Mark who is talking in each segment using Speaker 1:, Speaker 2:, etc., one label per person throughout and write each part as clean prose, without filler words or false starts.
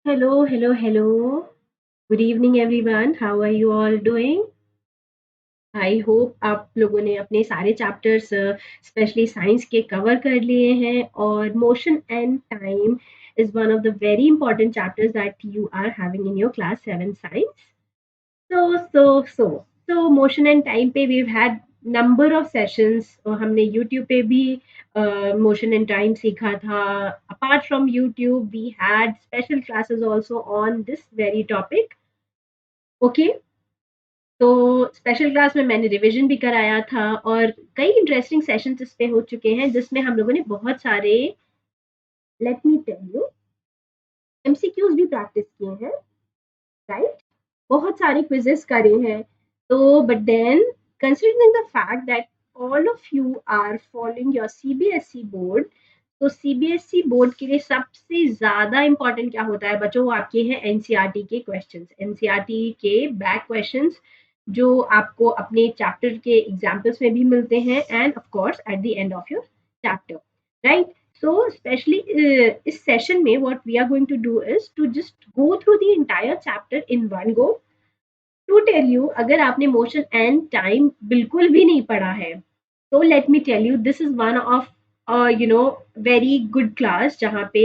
Speaker 1: Hello, hello, hello. Good evening, everyone. How are you all doing? I hope आप लोगों ने अपने सारे चैप्टर्स स्पेशली साइंस के कवर कर लिए हैं और motion and time is one of the very important chapters that you are having in your class 7 science. So motion and time पे we've had number of sessions और हमने YouTube पे भी मोशन एंड टाइम सीखा था. Apart from YouTube we had special classes also on this very topic. Okay, तो special class में मैंने रिवीजन भी कराया था और कई इंटरेस्टिंग सेशंस इस पे हो चुके हैं जिसमें हम लोगों ने बहुत सारे, let me tell you, MCQs भी प्रैक्टिस किए हैं, राइट? बहुत सारे क्विजेस करे हैं. तो but then, considering the fact that all of you are following your CBSE board, तो सीबीएसई बोर्ड के लिए सबसे ज्यादा इंपॉर्टेंट क्या होता है बच्चों? वो आपके हैं एनसीईआरटी के क्वेश्चंस, एनसीईआरटी के बैक क्वेश्चंस जो आपको अपने चैप्टर के एग्जाम्पल्स में भी मिलते हैं and of course at the end of your chapter, right? So especially इस session में what we are going to do is to just go through the entire chapter in one go. To tell you, अगर आपने motion and time बिल्कुल भी नहीं पढ़ा है, तो let me tell you this is one of very good class जहाँ पे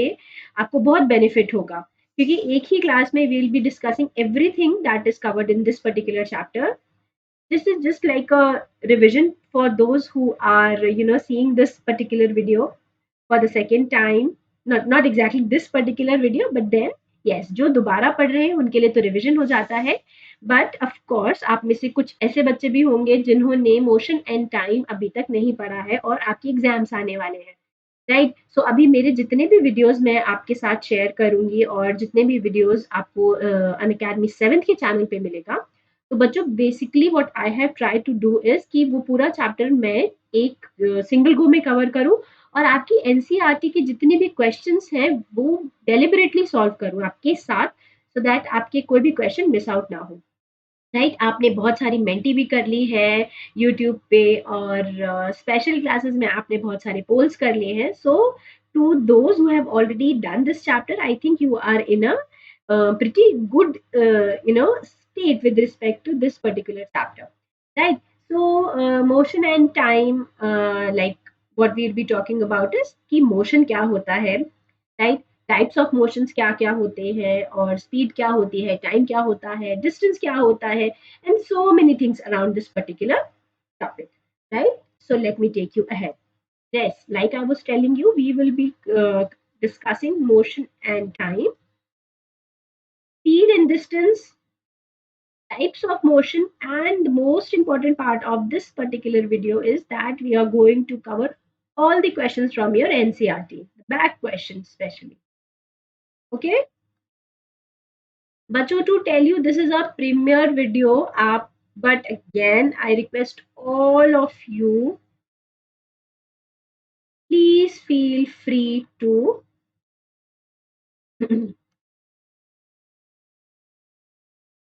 Speaker 1: आपको बहुत benefit होगा, क्योंकि एक ही क्लास में we'll be discussing everything that is covered in this particular chapter. This is just like a revision for those who are seeing this particular video for the second time. Not exactly this particular video, but then yes, जो दोबारा पढ़ रहे हैं उनके लिए तो revision हो जाता है. बट ऑफ कोर्स आप में से कुछ ऐसे बच्चे भी होंगे जिन्होंने मोशन एंड टाइम अभी तक नहीं पढ़ा है और आपके एग्जाम्स आने वाले हैं, राइट? सो अभी मेरे जितने भी वीडियोस मैं आपके साथ शेयर करूंगी और जितने भी वीडियोस आपको अनअकैडमी 7th के चैनल पे मिलेगा, तो बच्चों basically what I have try to do is कि वो पूरा चैप्टर मैं एक सिंगल गो में कवर करूं और आपकी एनसीईआरटी के जितने भी क्वेश्चंस हैं वो डेलिबरेटली सॉल्व करूं आपके साथ, सो दैट आपके कोई भी क्वेश्चन मिस आउट ना हो, राइट? आपने बहुत सारी मेंटी भी कर ली है यूट्यूब पे और स्पेशल क्लासेस में आपने बहुत सारे पोल्स कर लिए हैं. So to those who have already done this chapter, I think you are in a pretty good state with respect to this particular chapter, right? So motion and time, like what we'll be talking about is कि motion क्या होता है, right? Types of motions क्या-क्या होते हैं और speed क्या होती है, टाइम क्या होता है, डिस्टेंस क्या होता है and so many things around this particular topic, right? So let me take you ahead. Yes, like I was telling you, we will be discussing motion and time, speed and distance, types of motion, and the most important part of this particular video is that we are going to cover all the questions from your NCRT, the back questions especially. Okay? But to tell you, this is a premiere video app. But again, I request all of you, please feel free to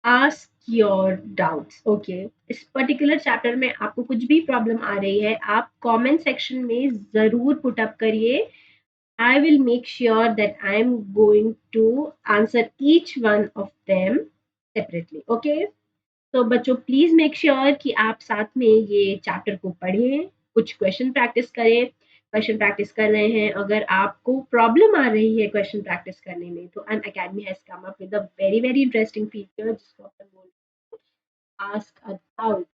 Speaker 1: ask your doubts. Okay, इस particular chapter में आपको कुछ भी problem आ रही है, आप comment section में ज़रूर पुट अप करिए. I will make sure that I am going to answer each one of them separately. Okay? तो बच्चों प्लीज मेक श्योर कि आप साथ में ये चैप्टर को पढ़ें, कुछ क्वेश्चन प्रैक्टिस करें. क्वेश्चन प्रैक्टिस कर रहे हैं, अगर आपको प्रॉब्लम आ रही है क्वेश्चन प्रैक्टिस करने में, तो Unacademy has come up with a very very interesting feature जिसको अपन बोलते हैं आस्क अ डाउट.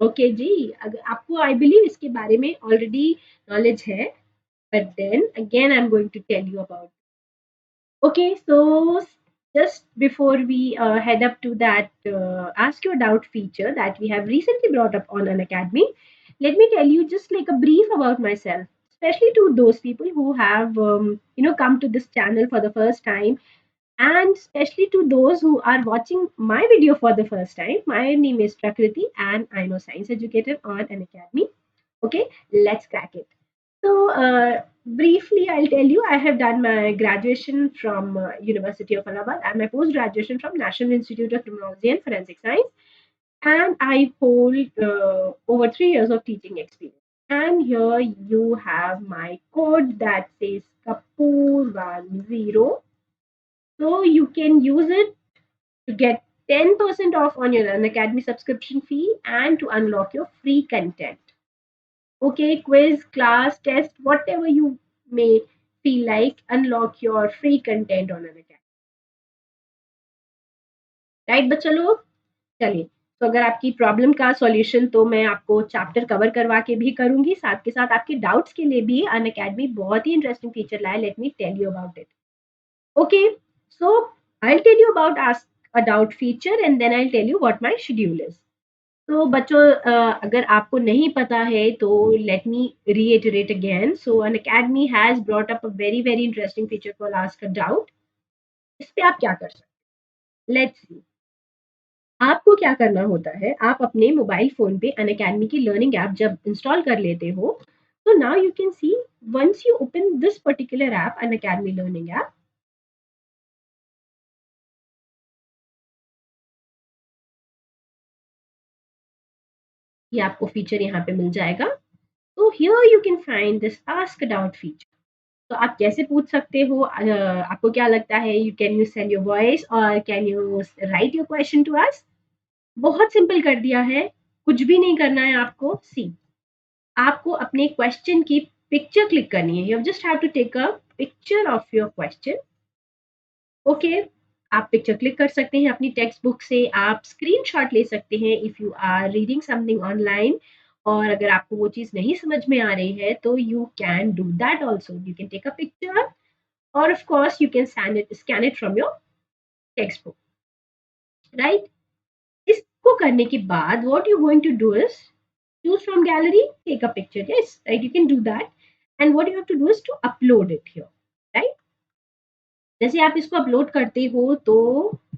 Speaker 1: ओके जी, अगर आपको आई बिलीव इसके बारे में ऑलरेडी नॉलेज है, but then again I am going to tell you about. Okay, so just before we head up to that Ask Your Doubt feature that we have recently brought up on an academy, let me tell you just like a brief about myself, especially to those people who have come to this channel for the first time, and especially to those who are watching my video for the first time. My name is Prakriti, and I'm a science educator on an academy. Okay, let's crack it. So, briefly, I'll tell you, I have done my graduation from University of Allahabad and my post-graduation from National Institute of Criminology and Forensic Science. And I hold over 3 years of teaching experience. And here you have my code that says Kapoor 10. So you can use it to get 10% off on your Unacademy subscription fee and to unlock your free content. Okay, quiz, class, test, whatever you may feel like, unlock your free content on Unacademy. Right बच्चा लोग? चलिए, तो अगर आपकी problem का solution तो मैं आपको चैप्टर कवर करवा के भी करूँगी, साथ के साथ आपके डाउट्स के लिए भी अनअकैडमी बहुत ही इंटरेस्टिंग फीचर लाया, let me tell you about it. Okay, so I'll tell you about ask a doubt feature and then I'll tell you what my schedule is. तो बच्चों अगर आपको नहीं पता है तो let me reiterate again. So an academy has brought up a very interesting feature called ask a doubt. इस पे आप क्या कर सकते हैं? Let's see. आपको क्या करना होता है, आप अपने मोबाइल फ़ोन पे अनअकैडमी की लर्निंग ऐप जब इंस्टॉल कर लेते हो, तो now you can C once you open this particular app Unacademy learning app. ये आपको फीचर यहाँ पे मिल जाएगा. तो here you can find this ask doubt feature. तो आप कैसे पूछ सकते हो, आपको क्या लगता है, you can you send your voice और can you write your question to us? बहुत सिंपल कर दिया है, कुछ भी नहीं करना है आपको. सी, आपको अपने क्वेश्चन की पिक्चर क्लिक करनी है. You just have to take a picture of your question. Okay, आप पिक्चर क्लिक कर सकते हैं अपनी टेक्स्ट बुक से, आप स्क्रीनशॉट ले सकते हैं if you are reading something online. और अगर आपको वो चीज़ नहीं समझ में आ रही है तो you can do that also. You can take a picture और of course you can scan it from your text book, right? इसको करने के बाद what you going to do is choose from gallery, take a picture. Yes, right, you can do that. And what you have to do is to upload it here, right? जैसे आप इसको upload करते हो तो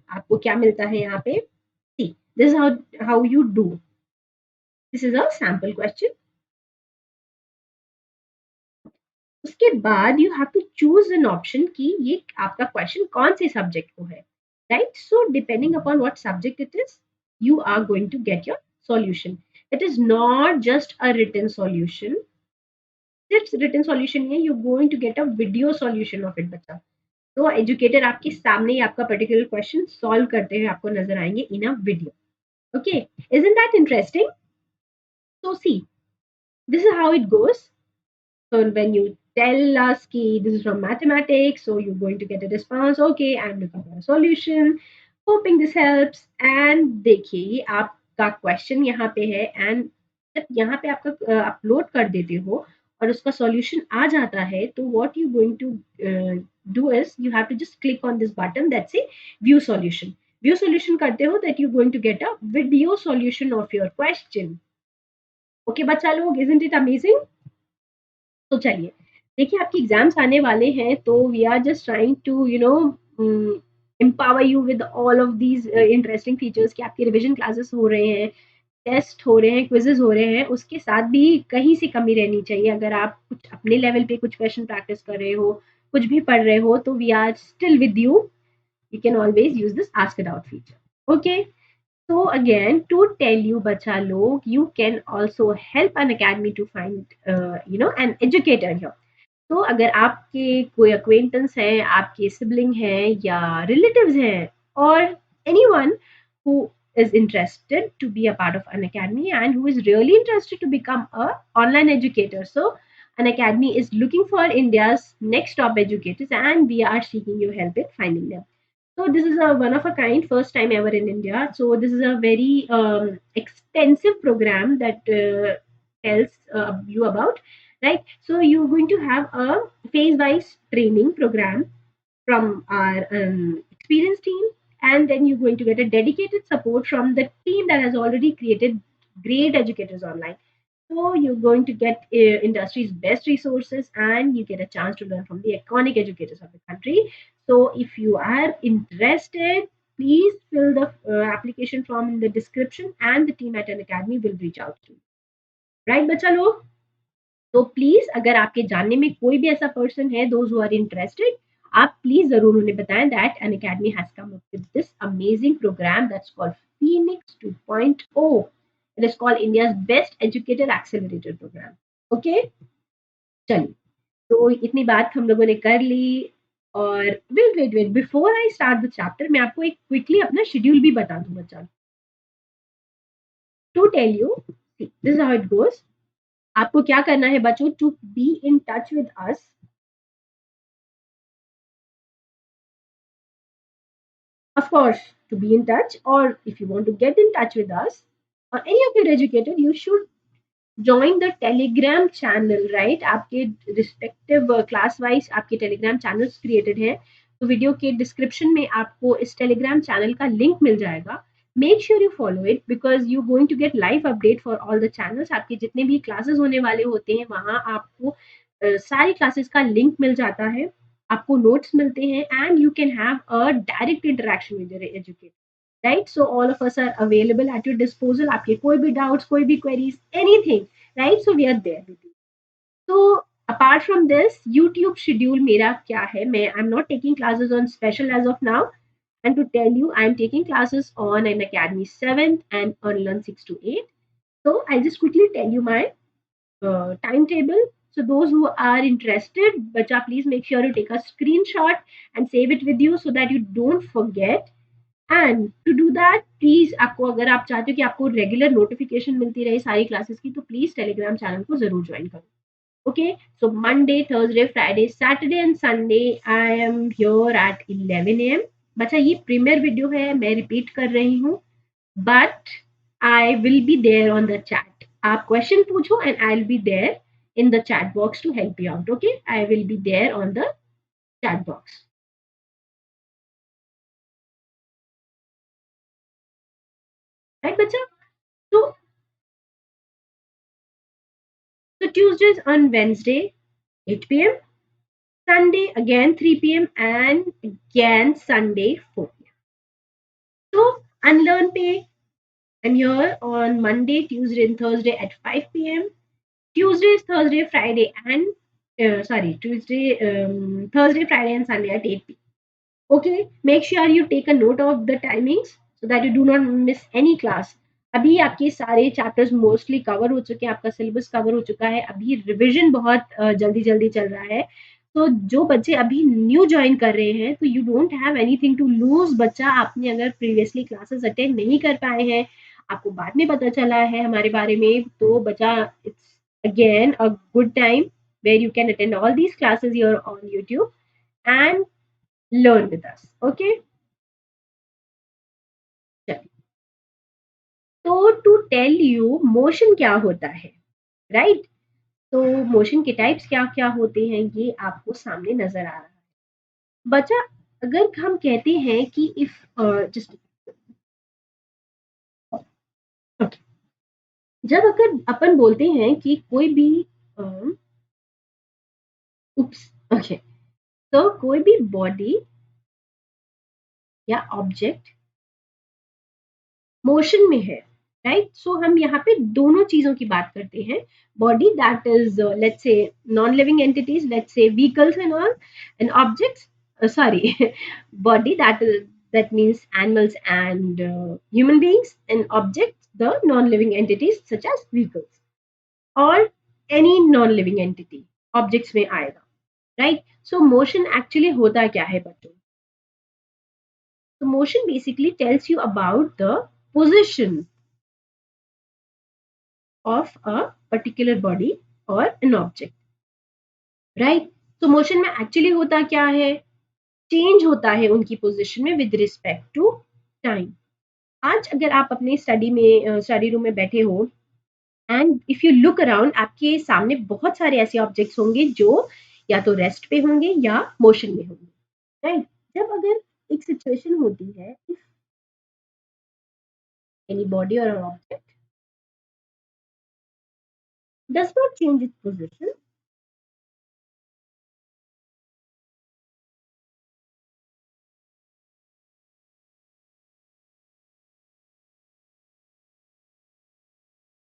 Speaker 1: आपको क्या मिलता है यहाँ पे? See, this is how you do. This is a sample question. उसके बाद you have to choose an option कि ये आपका क्वेश्चन कौन से सब्जेक्ट को है, right? So depending upon what subject it is, you are going to get your solution. It is not just a written solution. सिर्फ रिटन सॉल्यूशन नहीं है, you going to get a video solution of it बच्चा. तो educator आपके सामने ही आपका particular question solve करते हुए आपको नजर आएंगे in a video. Okay, isn't that interesting? So see, this is how it goes. So when you tell us ki this is from mathematics, so you're going to get a response. Okay, I'm looking for a solution. Hoping this helps. And देखिए ये आपका question यहाँ पे है. And जब यहाँ पे आपका अपलोड कर देते हो और उसका सॉल्यूशन आ जाता है तो what you going to do is you have to just click on this button that say view solution. View solution करते हो that you're going to get a video solution of your question. Okay बच्चा लोग, isn't it amazing? तो चलिए, देखिए आपके exams आने वाले हैं तो we are just trying to empower you with all of these interesting features कि आपके रिविजन क्लासेस हो रहे हैं, टेस्ट हो रहे हैं, क्विजेस हो रहे हैं, उसके साथ भी कहीं से कमी रहनी चाहिए. अगर आप कुछ अपने लेवल पे कुछ क्वेश्चन प्रैक्टिस कर रहे हो, कुछ भी पढ़ रहे हो, तो we are still with you. You can always use this ask it out feature. Okay, so again to tell you bacha log, you can also help an academy to find an educator here. तो अगर आपके कोई acquaintance है, आपके sibling है या relatives हैं, or anyone who is interested to be a part of an academy and who is really interested to become a online educator, so an academy is looking for India's next top educators and we are seeking your help in finding them. So this is a one of a kind, first time ever in India. So this is a very extensive program that tells you about, right? So you're going to have a phase-wise training program from our experienced team, and then you're going to get a dedicated support from the team that has already created great educators online. So you're going to get industry's best resources and you get a chance to learn from the iconic educators of the country. So if you are interested, please fill the application form in the description and the team at an academy will reach out to you. Right, बच्चा लोग? तो please अगर आपके जानने में कोई भी ऐसा पर्सन है दोज हु आर इंटरेस्टेड, आप प्लीज जरूर उन्हें बताएं that Unacademy has come up with this amazing programme that's called Phoenix 2.0. It is called India's best educator accelerator programme. Okay, चलिए, तो इतनी बात हम लोगों ने कर ली और wait wait wait, before I start the chapter मैं आपको एक क्विकली अपना शेड्यूल भी बता दूं बच्चा, to tell you this is how it goes. आपको क्या करना है बच्चों, to be in touch with us, of course, to be in touch, or if you want to get in touch with us or any of your educator, you should join the telegram channel, right? आपके respective class wise आपके Telegram channels created है, तो video के description में आपको इस Telegram channel का link मिल जाएगा। Make sure you follow it because you going to get live update for all the channels. आपके जितने भी क्लासेस होने वाले होते हैं वहाँ आपको सारी क्लासेस का लिंक मिल जाता है, आपको नोट्स मिलते हैं, and you can have a direct interaction with your educator, right? So all of us are available at your disposal. आपके कोई भी डाउट्स, कोई भी queries, anything, right? So we are there with you. तो apart from this YouTube schedule मेरा क्या है, मैं I am not taking classes on special as of now, and to tell you I am taking classes on an academy 7th and unlearn 6 to 8. So I'll just quickly tell you my timetable. So those who are interested, bacha, please make sure you take a screenshot and save it with you so that you don't forget. And to do that please आपको, अगर आप चाहते हो कि आपको regular notification मिलती रहे सारी क्लासेस की, तो प्लीज टेलीग्राम चैनल को जरूर ज्वाइन करो। Okay, so Monday, Thursday, Friday, Saturday and Sunday I am here eight 11 AM। बच्चा ये प्रीमियर वीडियो है, मैं रिपीट कर रही हूँ, but I will be there on the chat. आप क्वेश्चन पूछो and I will be there in the chat box to help you out. Okay, I will be there on the chat box, right bacha? So Tuesdays on Wednesday 8 p.m., Sunday again 3 p.m., and again Sunday 4 p.m. So unlearn pay and here on Monday, Tuesday, and Thursday at 5 p.m. Tuesdays, Thursday, Friday, and Tuesday, Thursday, Friday, and Sunday at 8 p.m. Okay, make sure you take a note of the timings so that you do not miss any class. अभी आपके सारे chapters mostly cover हो चुके हैं, आपका syllabus cover हो चुका है, अभी रिवीजन बहुत जल्दी जल्दी चल रहा है। तो जो बच्चे अभी न्यू ज्वाइन कर रहे हैं, तो you don't have anything to lose बच्चा। आपने अगर प्रीवियसली क्लासेस अटेंड नहीं कर पाए हैं, आपको बाद में पता चला है हमारे बारे में, तो बच्चा it's again a good time where you can attend all these classes here on YouTube and learn with us. Okay, चलिए, तो टू टेल यू मोशन क्या होता है, राइट? तो मोशन के टाइप्स क्या क्या होते हैं ये आपको सामने नजर आ रहा है बच्चा। अगर हम कहते हैं कि इफ जस्ट ओके, जब अगर अपन बोलते हैं कि कोई भी उप्स ओके, तो कोई भी बॉडी या ऑब्जेक्ट मोशन में है, राइट? सो हम यहाँ पे दोनों चीजों की बात करते हैं, body that is let's say non living entities, let's say vehicles and all, and objects sorry body that means animals and human beings, and objects the non living entities such as vehicles or any non living entity objects में आएगा, right? सो motion actually होता क्या है बच्चों? So motion basically tells you about the position of a particular body or an object, right? So motion में actually होता क्या है? चेंज होता है उनकी पोजीशन में विद रिस्पेक्ट टू टाइम। आज अगर आप अपने स्टडी रूम में बैठे हो and if you look around, आपके सामने बहुत सारे ऐसे ऑब्जेक्ट्स होंगे जो या तो रेस्ट पे होंगे या मोशन में होंगे, राइट? जब अगर एक सिचुएशन होती है, इफ एनी बॉडी और object does not change its position,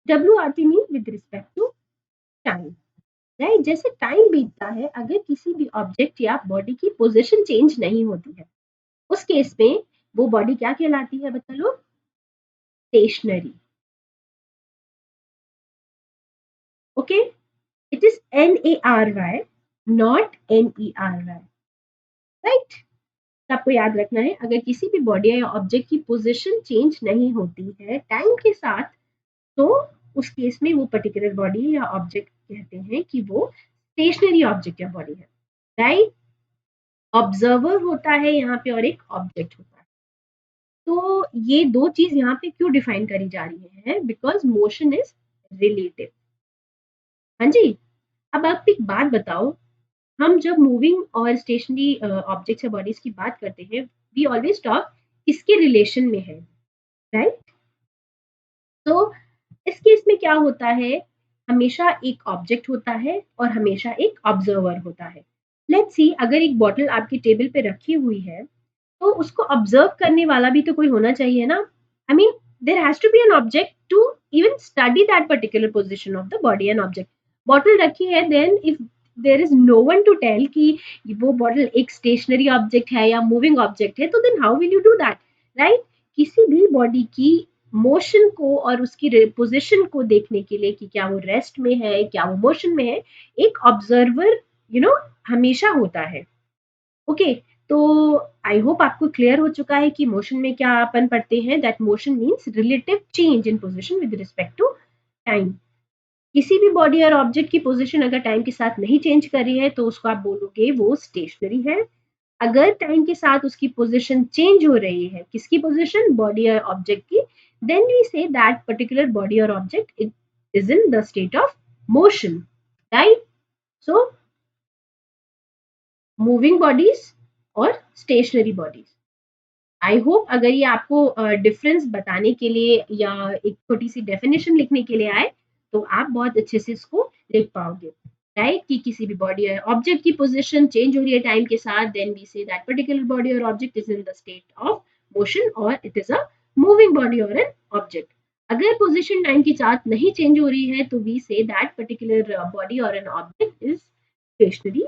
Speaker 1: WRT means with respect to time, right? जैसे टाइम बीतता है, अगर किसी भी ऑब्जेक्ट या बॉडी की पोजीशन चेंज नहीं होती है, उस केस में वो बॉडी क्या कहलाती है बता लो? Stationary. Okay, it is NARY, not NERY, right. आपको याद रखना है, अगर किसी भी बॉडी या ऑब्जेक्ट की पोजीशन चेंज नहीं होती है टाइम के साथ, तो उस केस में वो पर्टिकुलर बॉडी या ऑब्जेक्ट कहते हैं कि वो स्टेशनरी ऑब्जेक्ट या बॉडी है। राइट। ऑब्जर्वर होता है यहाँ पे और एक ऑब्जेक्ट होता है। तो ये दो चीज यहाँ पे क्यों डिफाइन करी जा रही है, बिकॉज मोशन इज रिलेटिव। हाँ जी। अब आप एक बात बताओ, हम जब मूविंग और स्टेशनरी ऑब्जेक्ट्स या बॉडीज की बात करते हैं, वी ऑलवेज टॉक इसके रिलेशन में है। राइट। तो इस केस में क्या होता है, हमेशा एक ऑब्जेक्ट होता है और हमेशा एक ऑब्जर्वर होता है। लेट्स सी, अगर एक बॉटल आपकी टेबल पे रखी हुई है, तो उसको ऑब्जर्व करने वाला भी तो कोई होना चाहिए ना। I mean there has to be an object to even study that particular position of the body and object. Bottle रखी है, then if there is no one to tell कि वो बॉटल एक स्टेशनरी ऑब्जेक्ट है या moving object है, तो then how will you do that. Right. किसी भी बॉडी की मोशन को और उसकी पोजीशन को देखने के लिए कि क्या वो रेस्ट में है, क्या वो मोशन में है, एक ऑब्जर्वर हमेशा होता है। ओके। तो आई होप आपको क्लियर हो चुका है कि मोशन में क्या अपन पढ़ते हैं, that motion means relative change in position with respect to time. किसी भी बॉडी और ऑब्जेक्ट की पोजीशन अगर टाइम के साथ नहीं चेंज कर रही है, तो उसको आप बोलोगे वो स्टेशनरी है। अगर टाइम के साथ उसकी पोजीशन चेंज हो रही है, किसकी पोजीशन, बॉडी और ऑब्जेक्ट की, then we say that particular body और object it is in the state of motion. Right. So moving bodies और स्टेशनरी बॉडीज। आई होप अगर ये आपको डिफरेंस बताने के लिए या एक छोटी सी डेफिनेशन लिखने के लिए आए, तो आप बहुत अच्छे से इसको लिख पाओगे। राइट। कि किसी भी बॉडी या ऑब्जेक्ट की पोजीशन चेंज हो रही है टाइम के साथ, then we say that particular body और object is in the state of motion और it is a moving body और एन ऑब्जेक्ट। अगर पोजीशन टाइम के साथ नहीं चेंज हो रही है, तो we say that particular body और एन ऑब्जेक्ट इज स्टेशनरी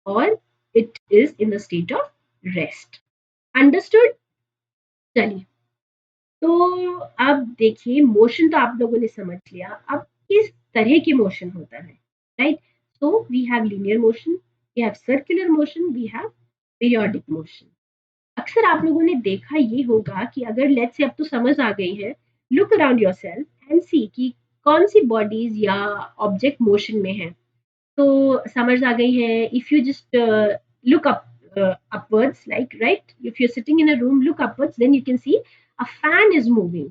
Speaker 1: और it is in the state of rest. Understood. चलिए, तो अब देखिए, मोशन तो आप लोगों ने समझ लिया। अब किस तरह की मोशन होता है। Right. So we have linear motion, we have circular motion, we have periodic motion. अक्सर आप लोगों ने देखा ये होगा कि अगर लेट्स से अब तो समझ आ गई है, लुक अराउंड योरसेल्फ एंड सी कि कौन सी बॉडीज या ऑब्जेक्ट मोशन में है। तो समझ आ गई है। If you just look upwards, like, right, if you're sitting in a room, look upwards, then you can see a fan is moving,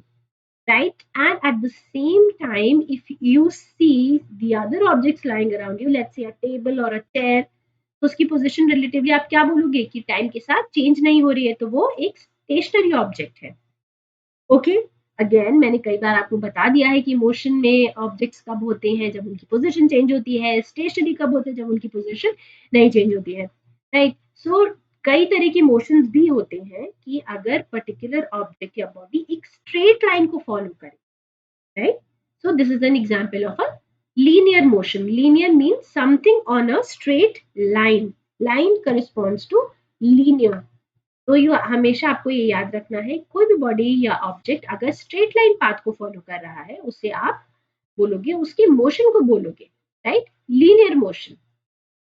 Speaker 1: right? And at the same time, if you see the other objects lying around you, let's say a table or a chair, तो उसकी position relatively आप क्या बोलोगे कि time के साथ change नहीं हो रही है, तो वो एक स्टेशनरी ऑब्जेक्ट है। ओके। अगेन मैंने कई बार आपको बता दिया है कि मोशन में ऑब्जेक्ट्स कब होते हैं, जब उनकी पोजीशन चेंज होती है। स्टेशनरी कब होते हैं, जब उनकी पोजीशन नहीं चेंज होती है। राइट। सो कई तरह के मोशंस भी होते हैं कि अगर पर्टिकुलर ऑब्जेक्ट या बॉडी एक स्ट्रेट लाइन को फॉलो करे। Right. So this is an example of a linear motion. Linear means something on a straight line. Line corresponds to linear. तो यू हमेशा आपको ये याद रखना है, कोई भी बॉडी या ऑब्जेक्ट अगर स्ट्रेट लाइन पाथ को फॉलो कर रहा है, उसे आप बोलोगे, उसके मोशन को बोलोगे, राइट, लीनियर मोशन।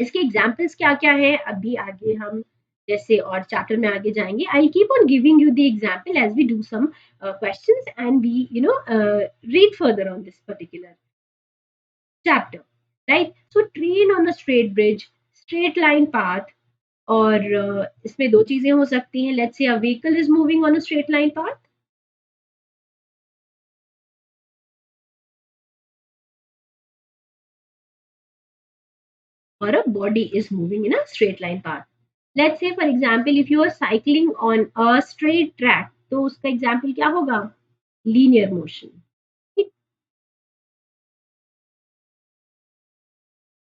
Speaker 1: इसके एग्जांपल्स क्या क्या है, अभी आगे हम जैसे और चैप्टर में आगे जाएंगे। I keep on giving you the example as we do some questions and we read further on this particular chapter. Right. So train on a straight bridge, straight line path. और इसमें दो चीजें हो सकती हैं। Let's say a vehicle is moving on a straight line path, or a body is moving in a straight line path. Let's say for example if you are cycling on a straight track, तो उसका example क्या होगा, linear motion.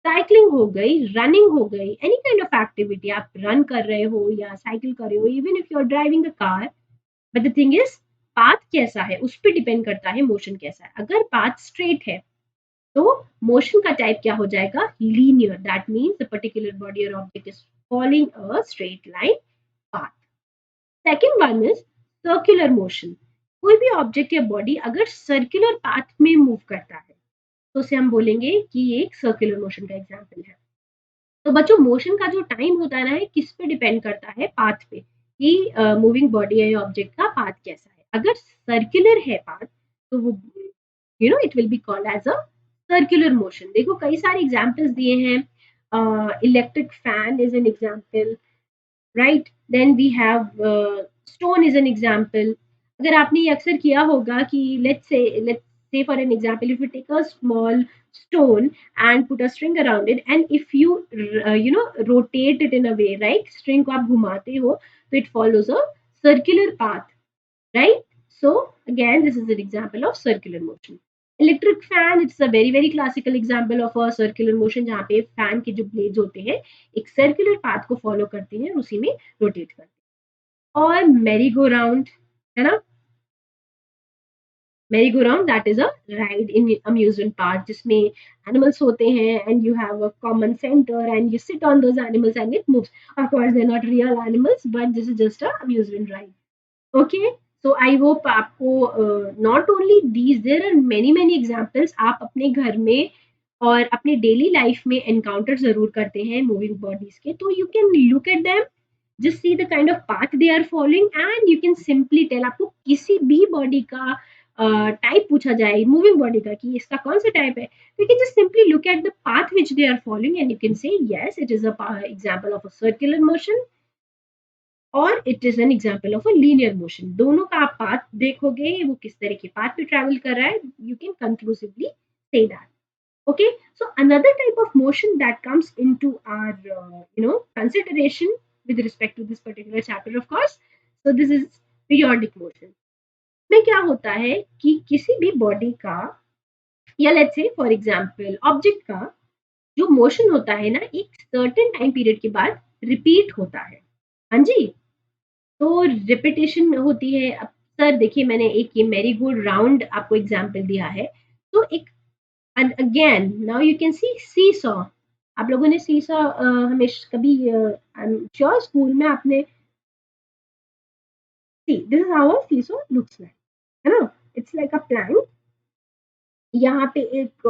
Speaker 1: Cycling हो गई, running हो गई, any kind of activity, आप run कर रहे हो या साइकिल कर रहे हो, even if you are driving a car, but the thing is path कैसा है उस पर डिपेंड करता है मोशन कैसा है। अगर पाथ स्ट्रेट है, तो मोशन का टाइप क्या हो जाएगा, linear. That means the particular body और object is following a straight line path. Second one is circular motion. कोई भी ऑब्जेक्ट या बॉडी अगर सर्कुलर पाथ में मूव करता है, तो उसे हम बोलेंगे कि ये एक सर्कुलर मोशन का एग्जाम्पल है। तो बच्चों मोशन का जो टाइम होता है ना, ये किस पे डिपेंड करता है? पाथ पे, कि मूविंग बॉडी या ऑब्जेक्ट का पाथ कैसा है। अगर सर्कुलर है पाथ, तो वो it will be called as a circular motion. देखो कई सारे एग्जांपल्स दिए हैं। Electric fan is an example, right? Then we have stone is an example. अगर आपने ये अक्सर किया होगा कि let's say for an example, if you take a small stone and put a string around it, and if you rotate it in a way, right? string को आप घुमाते हो तो it follows a circular path, right? So again, this is an example of circular motion. Electric fan, it's a very very classical example of a circular motion, जहाँ पे fan के जो blades होते हैं एक सर्कुलर पाथ को follow करते हैं और उसी में रोटेट करते हैं। और मेरी गो राउंड, है ना? Merry go round that is a ride in amusement park, जिसमें एनिमल्स होते हैं and you have a common centre and you sit on those animals and it moves. Of course they are not real animals, but this is just a amusement ride. Okay, so I hope आपको not only these, there are many many examples आप अपने घर में और अपने daily life में encounter जरूर करते हैं मूविंग बॉडीज के। तो you can look at them, just see the kind of path they are following, and you can simply tell। आपको किसी भी बॉडी का टाइप पूछा जाए मूविंग बॉडी का कि इसका कौन सा टाइप है, तो you can just simply look at the path which they are following and you can say yes, it is a example of a circular motion और it is an example of a linear motion. दोनों का आप path देखोगे वो किस तरह के path पे ट्रेवल कर रहा है, you can conclusively say that. Okay, so another type of motion that comes into our consideration with respect to this particular chapter, of course, so this is periodic motion। में क्या होता है कि किसी भी बॉडी का या let's say for example object का जो मोशन होता है ना, एक सर्टेन टाइम पीरियड के बाद रिपीट होता है। हाँ जी, तो रिपीटेशन होती है। अब सर देखिए, मैंने एक ये मैरी गोल्ड राउंड आपको एग्जांपल दिया है, तो एक and again now you can see seesaw. आप लोगों ने सी सॉ हमेशा कभी आई एम श्योर स्कूल में आपने see, this is how a seesaw looks like, है ना? It's like a plank. यहाँ पे एक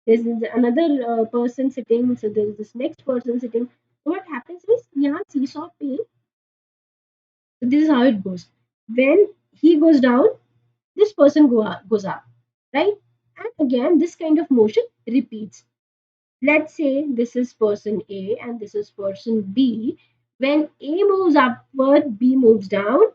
Speaker 1: this is another person sitting, so there is this next person sitting, so what happens is यहाँ seesaw पे this is how it goes, when he goes down this person goes up, right? And again this kind of motion repeats. Let's say this is person A and this is person B. When A moves upward, B moves down.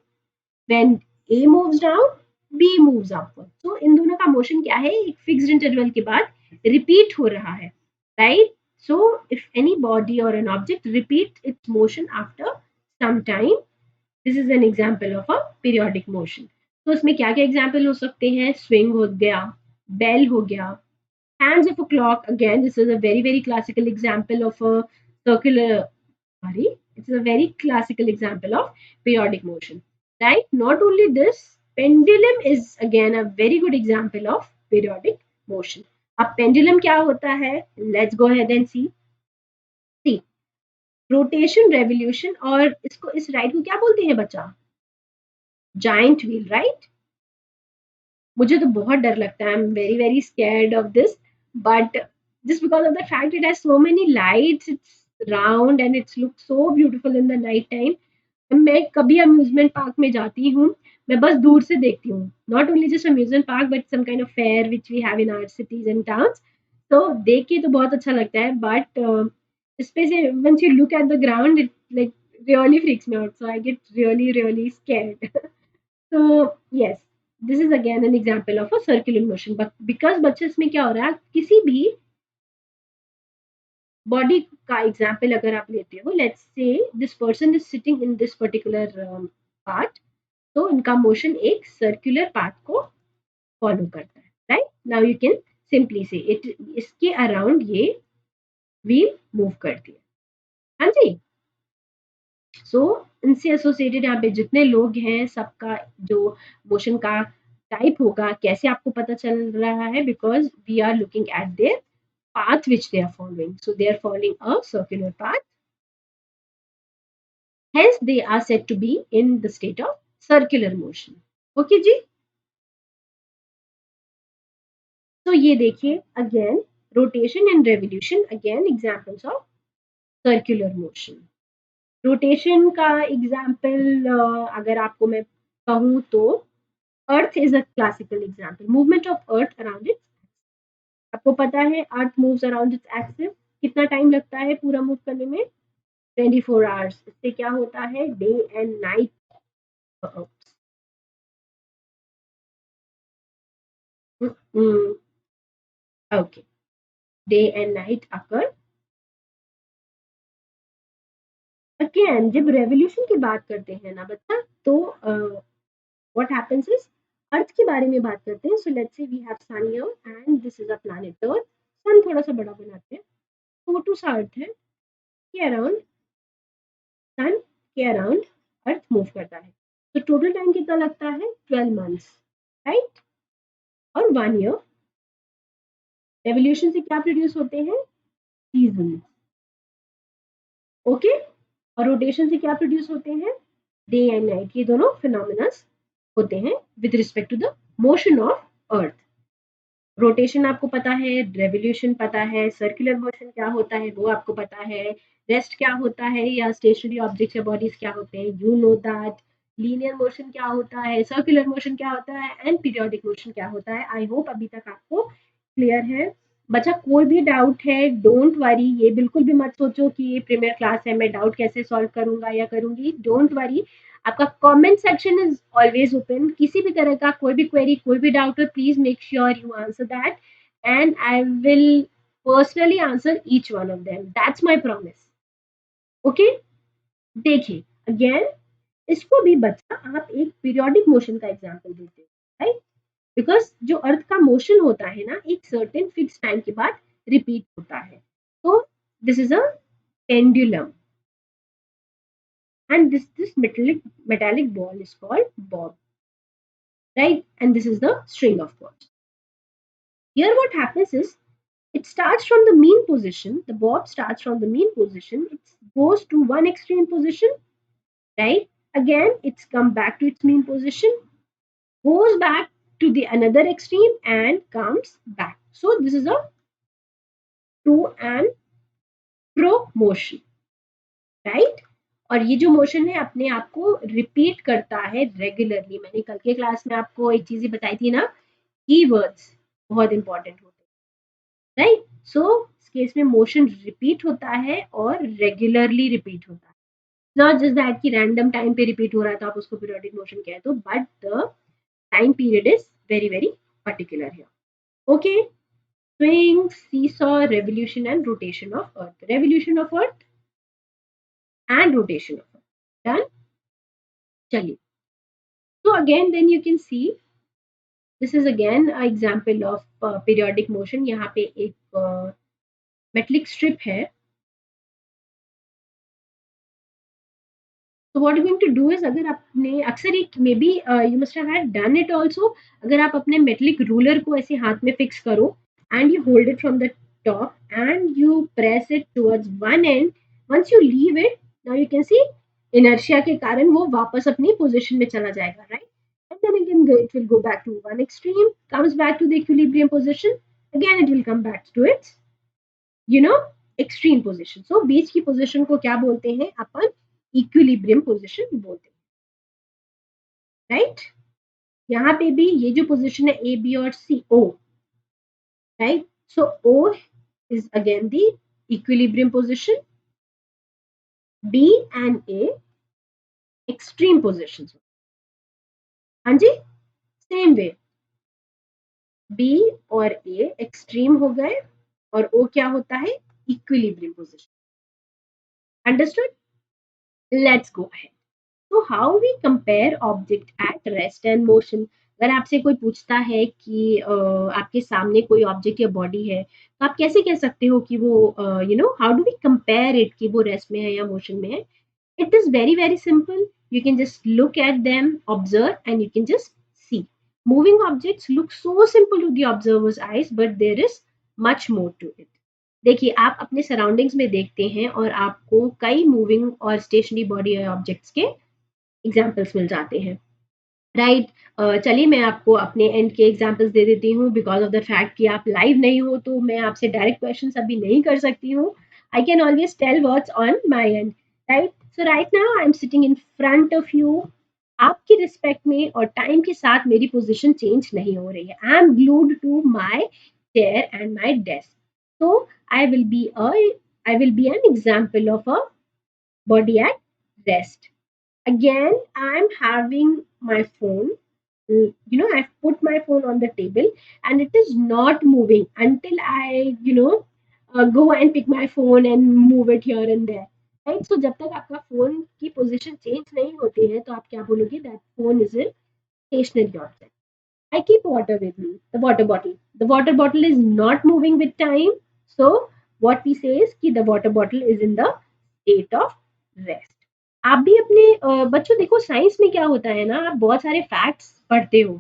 Speaker 1: When A moves down, B moves upward. So इन दोनों का motion क्या है? एक fixed interval के बाद repeat हो रहा है, right? So if any body or an object repeat its motion after some time, this is an example of a periodic motion। तो इसमें क्या क्या एग्जाम्पल हो सकते हैं? स्विंग हो गया, बेल हो गया, hands of a clock. Again, this is a very very classical example of a circular, sorry, it's a very classical example of periodic motion, right? Not only this, pendulum is again a very good example of periodic motion। अब pendulum क्या होता है? Let's go ahead and see rotation, revolution, और इसको इस ride को क्या बोलते हैं बच्चा? Giant wheel, right? मुझे तो बहुत डर लगता है, I am very very scared of this, but just because of the fact it has so many lights, it's round and it's looks so beautiful in the night time। मैं कभी amusement park में जाती हूँ, मैं बस दूर से देखती हूँ, not only just amusement park but some kind of fair which we have in our cities and towns. तो देख के तो बहुत अच्छा लगता है, but specially when you look at the ground it like really freaks me out, so I get really really scared. So yes, this is again an example of a circular motion, but because बच्चे इसमें क्या हो रहा है, किसी भी body का example अगर आप लेते हो, let's say this person is sitting in this particular part, तो इनका मोशन एक सर्कुलर पाथ को फॉलो करता है, right? Now you can simply से इट, इसके अराउंड ये व्हील मूव करती है। हाँ जी, सो इनसे एसोसिएटेड यहाँ पे जितने लोग हैं सबका जो मोशन का टाइप होगा, कैसे आपको पता चल रहा है? Because we are looking at their path which they are following, so they are following a circular path, hence they are said to be in the state of circular motion। Okay जी, तो ये देखिए again rotation and revolution, again examples of circular motion. Rotation का example अगर आपको मैं कहूँ तो earth is a classical example, movement of earth around its. आपको पता है earth moves around its axis, कितना टाइम लगता है पूरा मूव करने में? 24 आवर्स। इससे क्या होता है? Day and night. Okay, day and night occur. Again जब रेवोल्यूशन की बात करते हैं ना बच्चा, तो व्हाट हैपेंस इज, अर्थ के बारे में बात करते हैं। So let's say we have sun here and this is a planet earth. Sun थोड़ा सा बड़ा बनाते हैं, छोटू सा अर्थ है के अराउंड, सन के अराउंड अर्थ मूव करता है। तो टोटल टाइम कितना लगता है? 12 मंथ्स, राइट? और 1 ईयर। रेवोल्यूशन से क्या प्रोड्यूस होते हैं? सीजन। ओके। और रोटेशन से क्या प्रोड्यूस होते हैं? Day and night. ये दोनों फिनोमिना होते हैं with respect to the motion of earth. Rotation आपको पता है, रेवोल्यूशन पता है, सर्कुलर मोशन क्या होता है वो आपको पता है, रेस्ट क्या होता है या स्टेशनरी ऑब्जेक्ट्स या बॉडीज क्या होते हैं, you know that. Linear motion क्या होता है, सर्कुलर मोशन क्या होता है, एंड पीरियोडिक मोशन क्या होता है। आई होप अभी तक आपको क्लियर है। बच्चा कोई भी डाउट है, डोंट वरी, ये बिल्कुल भी मत सोचो कि ये प्रीमियर क्लास है, मैं डाउट कैसे सॉल्व करूंगा या करूंगी। डोंट वरी, आपका comment section is always open. किसी भी तरह का कोई भी क्वेरी, कोई भी डाउट हो, please make sure you answer that and I will personally answer each one of them, that's my promise. Okay. देखिए अगेन, इसको भी बच्चा आप एक पीरियोडिक मोशन का एग्जांपल देते हैं, राइट? बिकॉज जो अर्थ का मोशन होता है ना, एक सर्टेन फिक्स टाइम के बाद रिपीट होता है। तो this is a pendulum and this metallic ball is called bob, right? And this is the string of pearls. Here what happens is, it starts from the mean position. The bob starts from the mean position. It goes to one extreme position, right? Again, it's come back to its mean position, goes back to the another extreme and comes back. So this is a to and fro motion, right? और ये जो motion है अपने आप को repeat करता है regularly. मैंने कल के क्लास में आपको एक चीज बताई थी ना, कीवर्ड्स बहुत इंपॉर्टेंट होते हैं, राइट? सो इस केस में मोशन रिपीट होता है और रेगुलरली रिपीट होता है, नॉट जस्ट दैट कि रैंडम टाइम पे रिपीट हो रहा है तो आप उसको पीरियोडिक मोशन कह दो, but the time period is very very particular here. Okay, swing, seesaw, revolution and rotation of earth, revolution of earth and rotation of earth, done? चलिए, so again then you can see this is again a example of periodic motion। यहाँ पे एक metallic strip है। तो what you going to do is, अगर आपने अक्सर एक maybe you must have had done it also, अगर आप अपने मेटलिक रूलर को ऐसे हाथ में फिक्स करो and you hold it from the top and you press it towards one end, once you leave it, now you can see inertia के कारण वो वापस अपनी पोजीशन में चला जाएगा, right? And then again it will go back to one extreme, comes back to the equilibrium position, again it will come back to its you know extreme position। so बीच की position को क्या बोलते हैं अपन? Equilibrium position बोलते हैं, right? यहाँ पे भी ये जो पोजीशन है ए बी और C, O, right? So O is again the equilibrium position, B and A extreme positions। हाँ जी, सेम वे B और A एक्सट्रीम हो गए और O क्या होता है? Equilibrium position. Understood? Let's go ahead. तो how we compare object at rest and motion. अगर आपसे कोई पूछता है कि आपके सामने कोई ऑब्जेक्ट या बॉडी है, तो आप कैसे कह सकते हो कि वो how do we compare it कि वो रेस्ट में है या मोशन में है? It is very very simple. You can just look at them, observe, and you can just see. Moving objects look so simple to the observer's eyes, but there is much more to it. देखिए, आप अपने surroundings में देखते हैं और आपको कई moving और स्टेशनरी बॉडी ऑब्जेक्ट्स के एग्जाम्पल्स मिल जाते हैं, राइट? चलिए मैं आपको अपने एंड के एग्जाम्पल्स दे देती हूँ। बिकॉज ऑफ द फैक्ट कि आप लाइव नहीं हो तो मैं आपसे डायरेक्ट क्वेश्चन अभी नहीं कर सकती हूँ। I can always tell what's on my end, right? So right now I'm sitting in front of you. आपकी रिस्पेक्ट में और टाइम के साथ मेरी पोजीशन चेंज नहीं हो रही है. I am glued to my chair and my desk. So I will be a I will be an example of a body at rest. Again, I'm having my phone. I've put my phone on the table and it is not moving until I, go and pick my phone and move it here and there. Right? So जब तक आपका phone की position change नहीं होती है तो आप क्या बोलोगे that phone is a stationary object. I keep water with me, the water bottle. The water bottle is not moving with time. So what we say is कि the water bottle is in the state of rest. आप भी अपने बच्चों देखो science में क्या होता है ना आप बहुत सारे फैक्ट्स पढ़ते हो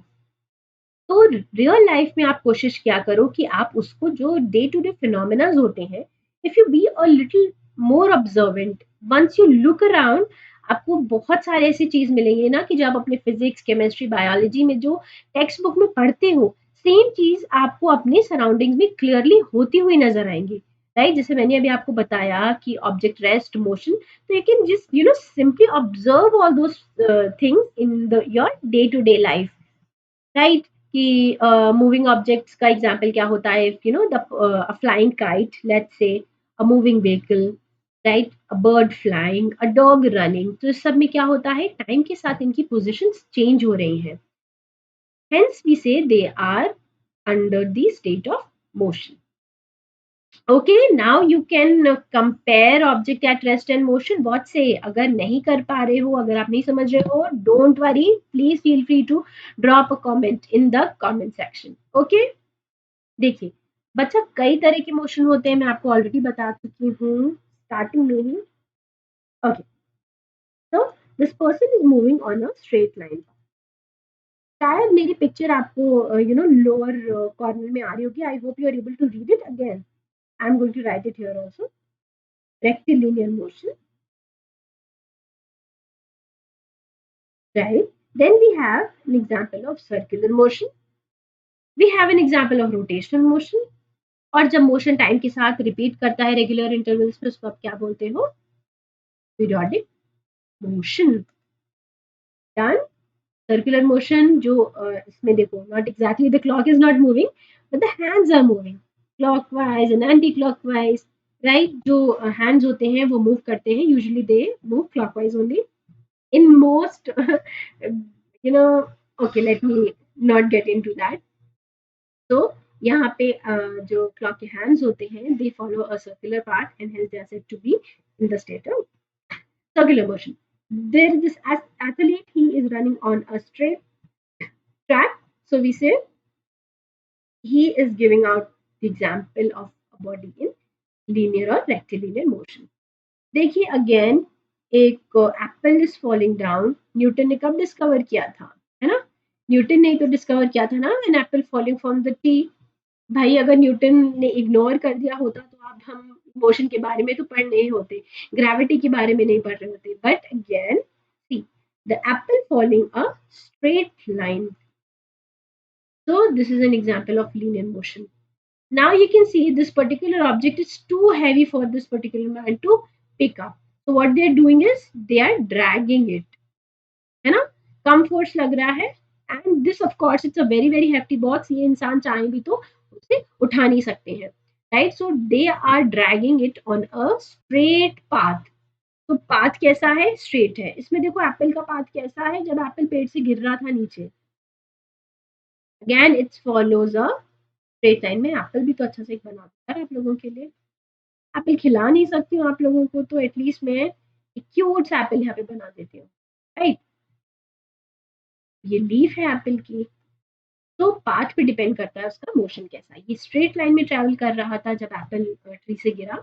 Speaker 1: तो रियल लाइफ में आप कोशिश क्या करो कि आप उसको जो डे टू डे फिनोमेनाज होते हैं if you be a little more observant once you look around आपको बहुत सारे ऐसी चीज मिलेंगे ना कि जब आप अपने फिजिक्स केमिस्ट्री बायोलॉजी में जो टेक्स्ट बुक में पढ़ते हो सेम चीज आपको अपने सराउंडिंग्स में क्लियरली होती हुई नजर आएंगी राइट जैसे मैंने अभी आपको बताया कि ऑब्जेक्ट रेस्ट मोशन तो you can just simply observe all those things in the your day to day life right कि मूविंग ऑब्जेक्ट्स का एग्जांपल क्या होता है the flying kite let's say a moving vehicle right a bird flying a dog running तो इस सब में क्या होता है टाइम के साथ इनकी पोजीशंस चेंज हो रही हैं hence we say they are under the state of motion. Okay, now you can compare object at rest and motion. What say? अगर नहीं कर पा रहे हो अगर आप नहीं समझ रहे हो don't worry, please feel free to drop a comment in the comment section. Okay, देखिए बच्चा कई तरह के मोशन होते हैं मैं आपको ऑलरेडी बता चुकी हूँ स्टार्टिंग में ही. Okay, so this person is moving on a straight line. शायद मेरी पिक्चर आपको लोअर कॉर्नर में आ रही होगी. I hope you are able to read it again. I am going to write it here also. Rectilinear motion, right? Then we have an example of circular motion. We have an example of rotational motion. और जब motion time के साथ repeat करता है regular intervals में उसको आप क्या बोलते हो periodic motion. Done. Circular motion जो इसमें देखो not exactly the clock is not moving but the hands are moving clockwise and anti clockwise right जो हैंड्स होते हैं वो मूव करते हैं usually they move clockwise only in most you know okay let me not get into that. So यहाँ पे जो clock के हैंड्स होते हैं they follow a circular path and hence they are said to be in the state of circular motion. There is this athlete he is running on a straight track so we say he is giving out the example of a body in linear or rectilinear motion. देखिए again एक Apple is falling down Newton ने कब discover किया था है ना Newton ने तो डिस्कवर किया था ना an apple falling from the tree. भाई अगर न्यूटन ने इग्नोर कर दिया होता तो अब हम मोशन के बारे में तो पढ़ नहीं होते ग्रेविटी के बारे में नहीं पढ़ रहे होते but again see the Apple falling a straight line. So this is an example of linear motion. Now you can see this particular object is too heavy for this particular man to pick up. So what they are doing is they are dragging it. है ना कम force लग रहा है and this of course it's a very very hefty box ये इंसान चाहे भी तो उसे उठा नहीं सकते हैं right. So they are dragging it on a straight path. तो पाथ कैसा है स्ट्रेट है. इसमें देखो एप्पल का पाथ कैसा है जब एप्पल पेड़ से गिर रहा था नीचे. Again it's follows a straight line में. एप्पल भी तो अच्छा से एक बना दूंगा आप लोगों के लिए. एप्पल खिला नहीं सकती हूँ आप लोगों को तो एटलीस्ट मैं एक क्यूट सा एप्पल यहाँ पे बना देती हूँ राइट. ये लीफ है एप्पल की. तो पाथ पे डिपेंड करता है उसका मोशन कैसा है. ये स्ट्रेट लाइन में ट्रेवल कर रहा था जब एप्पल ट्री से गिरा.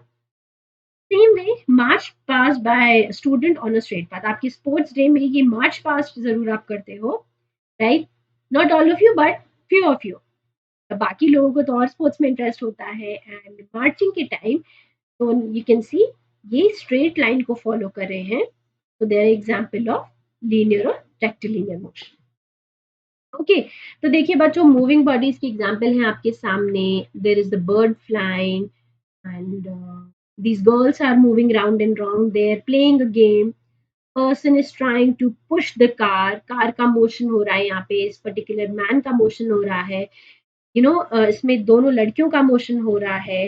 Speaker 1: Same way march past by student on a straight path. आपकी स्पोर्ट्स डे में ये मार्च पास जरूर आप करते हो राइट. Not all of you but few of you. बाकी लोगों को तो और स्पोर्ट्स में इंटरेस्ट होता है एंड मार्चिंग के टाइम तो यू कैन सी ये स्ट्रेट लाइन को फॉलो कर रहे हैं. तो देयर एग्जांपल ऑफ लीनियर और रेक्टिलिनियर मोशन. ओके तो देखिए बच्चों मूविंग बॉडीज की एग्जांपल हैं आपके सामने. There is the bird flying and these girls are moving round and round, they're playing a game, person is trying to push the car का motion हो रहा है, यहाँ पे इस पर्टिकुलर मैन का मोशन हो रहा है, इसमें दोनों लड़कियों का मोशन हो रहा है,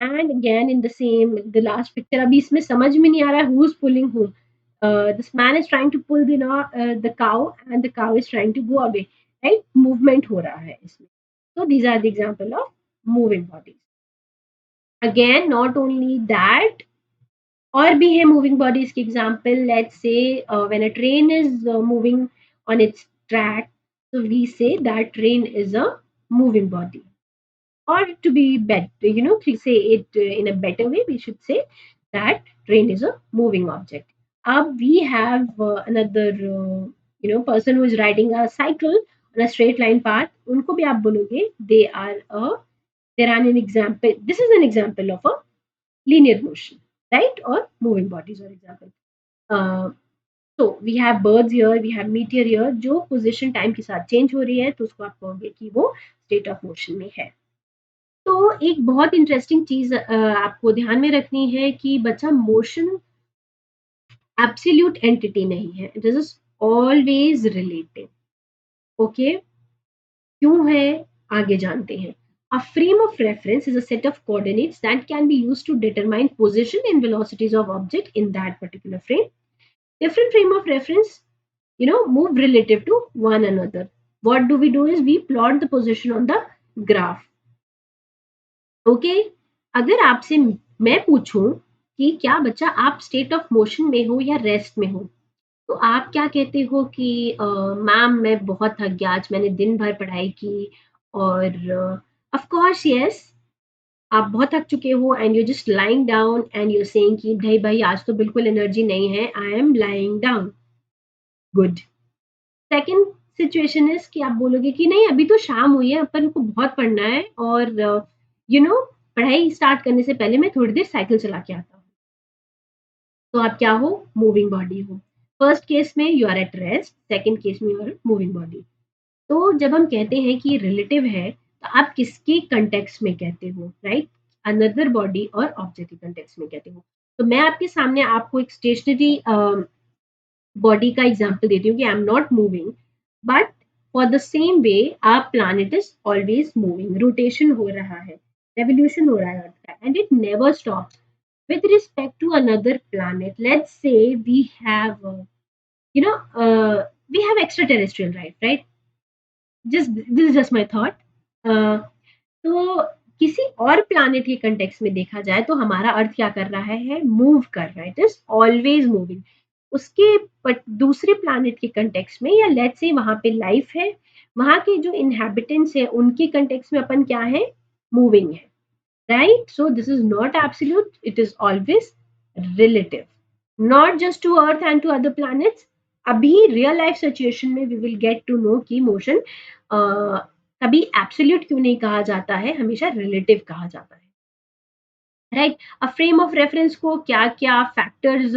Speaker 1: and again in the last picture, अभी इसमें समझ में नहीं आ रहा है who is pulling who, this man is trying to pull the cow and the cow is trying to go away, right, movement हो रहा है इसमें. So these are the example of moving bodies. Again, not only that, और भी है moving bodies के example. Let's say when a train is moving on it's track, so we say that train is a moving body. Or to be better, to say it in a better way, we should say that train is a moving object. We have another person who is riding a cycle on a straight line path. उनको भी आप बोलोगे they are an example. This is an example of a linear motion, right? Or moving bodies, or example. Uh, so we have birds here, we have meteor here, जो position time के साथ change हो रही है, तो उसको आप कहोगे कि वो state of motion में है. तो एक बहुत इंटरेस्टिंग चीज आपको ध्यान में रखनी है कि बच्चा मोशन एब्सोल्यूट एंटिटी नहीं है, it is always relative. Okay, क्यों है आगे जानते हैं. A frame of reference is a set of coordinates that can be used to determine position and velocities of object in that particular frame. Different frame of reference, move relative to one another. What do we do is we plot the position on the graph. Okay, अगर आपसे मैं पूछूं कि क्या बच्चा आप state of motion में हो या रेस्ट में हो, तो आप क्या कहते हो कि मैम मैं बहुत थक गया, आज मैंने दिन भर पढ़ाई की, और ऑफ कोर्स यस, आप बहुत थक चुके हो and you just lying down and you saying कि नहीं भाई आज तो बिल्कुल एनर्जी नहीं है, I M lying down. Good. Second situation is कि आप बोलोगे कि नहीं अभी तो शाम हुई है, अपन को बहुत पढ़ना है, और पढ़ाई स्टार्ट करने से पहले मैं थोड़ी देर साइकिल चला के आता हूँ. तो आप क्या हो, मूविंग बॉडी हो. फर्स्ट केस में you are at rest, second case में यू आर मूविंग बॉडी. तो जब हम कहते हैं कि रिलेटिव है, तो आप किसके कंटेक्स्ट में कहते हो, राइट, अनदर बॉडी और ऑब्जेक्ट के कंटेक्स्ट में कहते हो. तो मैं आपके सामने आपको एक स्टेशनरी बॉडी का एग्जाम्पल देती हूँ कि I am not moving, but for the same way our planet is always moving, rotation हो रहा है, रेवोल्यूशन हो रहा है अर्थ का, and it never stops. With respect to another planet, let's say you know we have extraterrestrial life, right? Just this is just my thought. तो किसी और प्लैनेट के कंटेक्स्ट में देखा जाए तो हमारा अर्थ क्या कर रहा है, मूव कर रहा है, इट इज ऑलवेज मूविंग. उसके बट दूसरे प्लैनेट के कंटेक्स्ट में, या लेट्स से वहां पे लाइफ है, वहां के जो इनहेबिटेंट्स है उनके कंटेक्स्ट में अपन क्या है, मूविंग है, right? So this is not absolute, it is always relative, not just to earth and to other planets. अभी रियल लाइफ सिचुएशन में we will get to know कि मोशन कभी एब्सोल्यूट क्यों नहीं कहा जाता है, हमेशा रिलेटिव कहा जाता है, right. A frame of reference को क्या क्या फैक्टर्स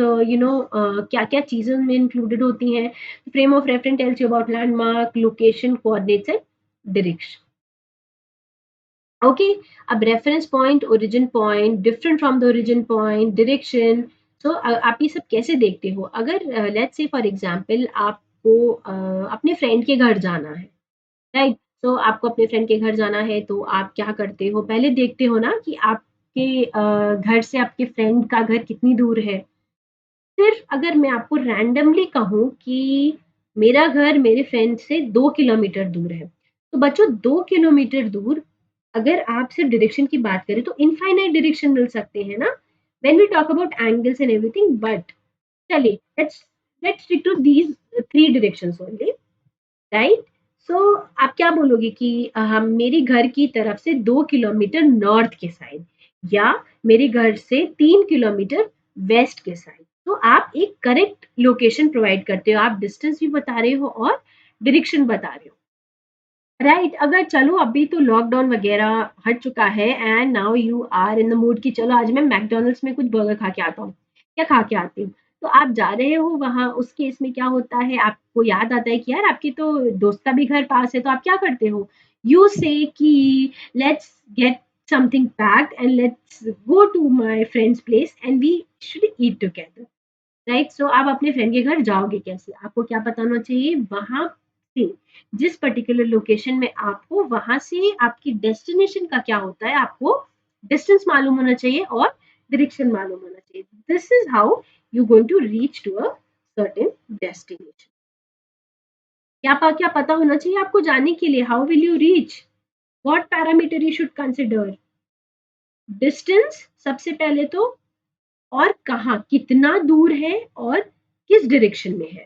Speaker 1: क्या क्या चीज़ों में इंक्लूडेड होती हैं. Frame of reference tells you about landmark, location, coordinates and direction. Okay, अब reference point, origin point, different from the origin point, direction. So आप ये सब कैसे देखते हो. अगर लेट्स से फॉर एग्जांपल आपको अपने फ्रेंड के घर जाना है, राइट. तो आपको अपने फ्रेंड के घर जाना है, तो आप क्या करते हो, पहले देखते हो ना कि आपके घर से आपके फ्रेंड का घर कितनी दूर है. सिर्फ अगर मैं आपको रैंडमली कहूँ कि मेरा घर मेरे फ्रेंड से 2 किलोमीटर दूर है, तो बच्चों 2 किलोमीटर दूर अगर आप सिर्फ डायरेक्शन की बात करें तो इनफाइनाइट डायरेक्शन मिल सकते हैं ना, when we talk about angles and everything. But चलिए let's let's stick to these 3 directions only, right. So आप क्या बोलोगे कि हम मेरे घर की तरफ से 2 किलोमीटर नॉर्थ के साइड, या मेरे घर से 3 किलोमीटर वेस्ट के साइड. तो आप एक करेक्ट लोकेशन प्रोवाइड करते हो, आप डिस्टेंस भी बता रहे हो और डायरेक्शन बता रहे हो, राइट. अगर चलो अभी तो लॉकडाउन वगैरह हट चुका है and now you are in the mood कि चलो आज मैं मैकडॉनल्ड्स में कुछ बर्गर खा के आता हूँ, क्या खा के आती हूँ. तो आप जा रहे हो वहाँ, उस केस में क्या होता है, आपको याद आता है कि यार आपकी तो दोस्त का भी घर पास है, तो आप क्या करते हो, यू से कि let's get something packed and let's go to my friend's place and we should eat together. Right so आप अपने फ्रेंड के घर जाओगे कैसे? आपको क्या पता होना चाहिए? वहां से जिस पर्टिकुलर लोकेशन में आप हो वहां से आपकी डेस्टिनेशन का क्या होता है, आपको डिस्टेंस मालूम होना चाहिए और डायरेक्शन मालूम होना चाहिए. This is how you going to reach to a certain destination. क्या पता होना चाहिए आपको जाने के लिए? How will you reach? What parameter you should consider? Distance सबसे पहले तो, और कहाँ कितना दूर है और किस डायरेक्शन में है.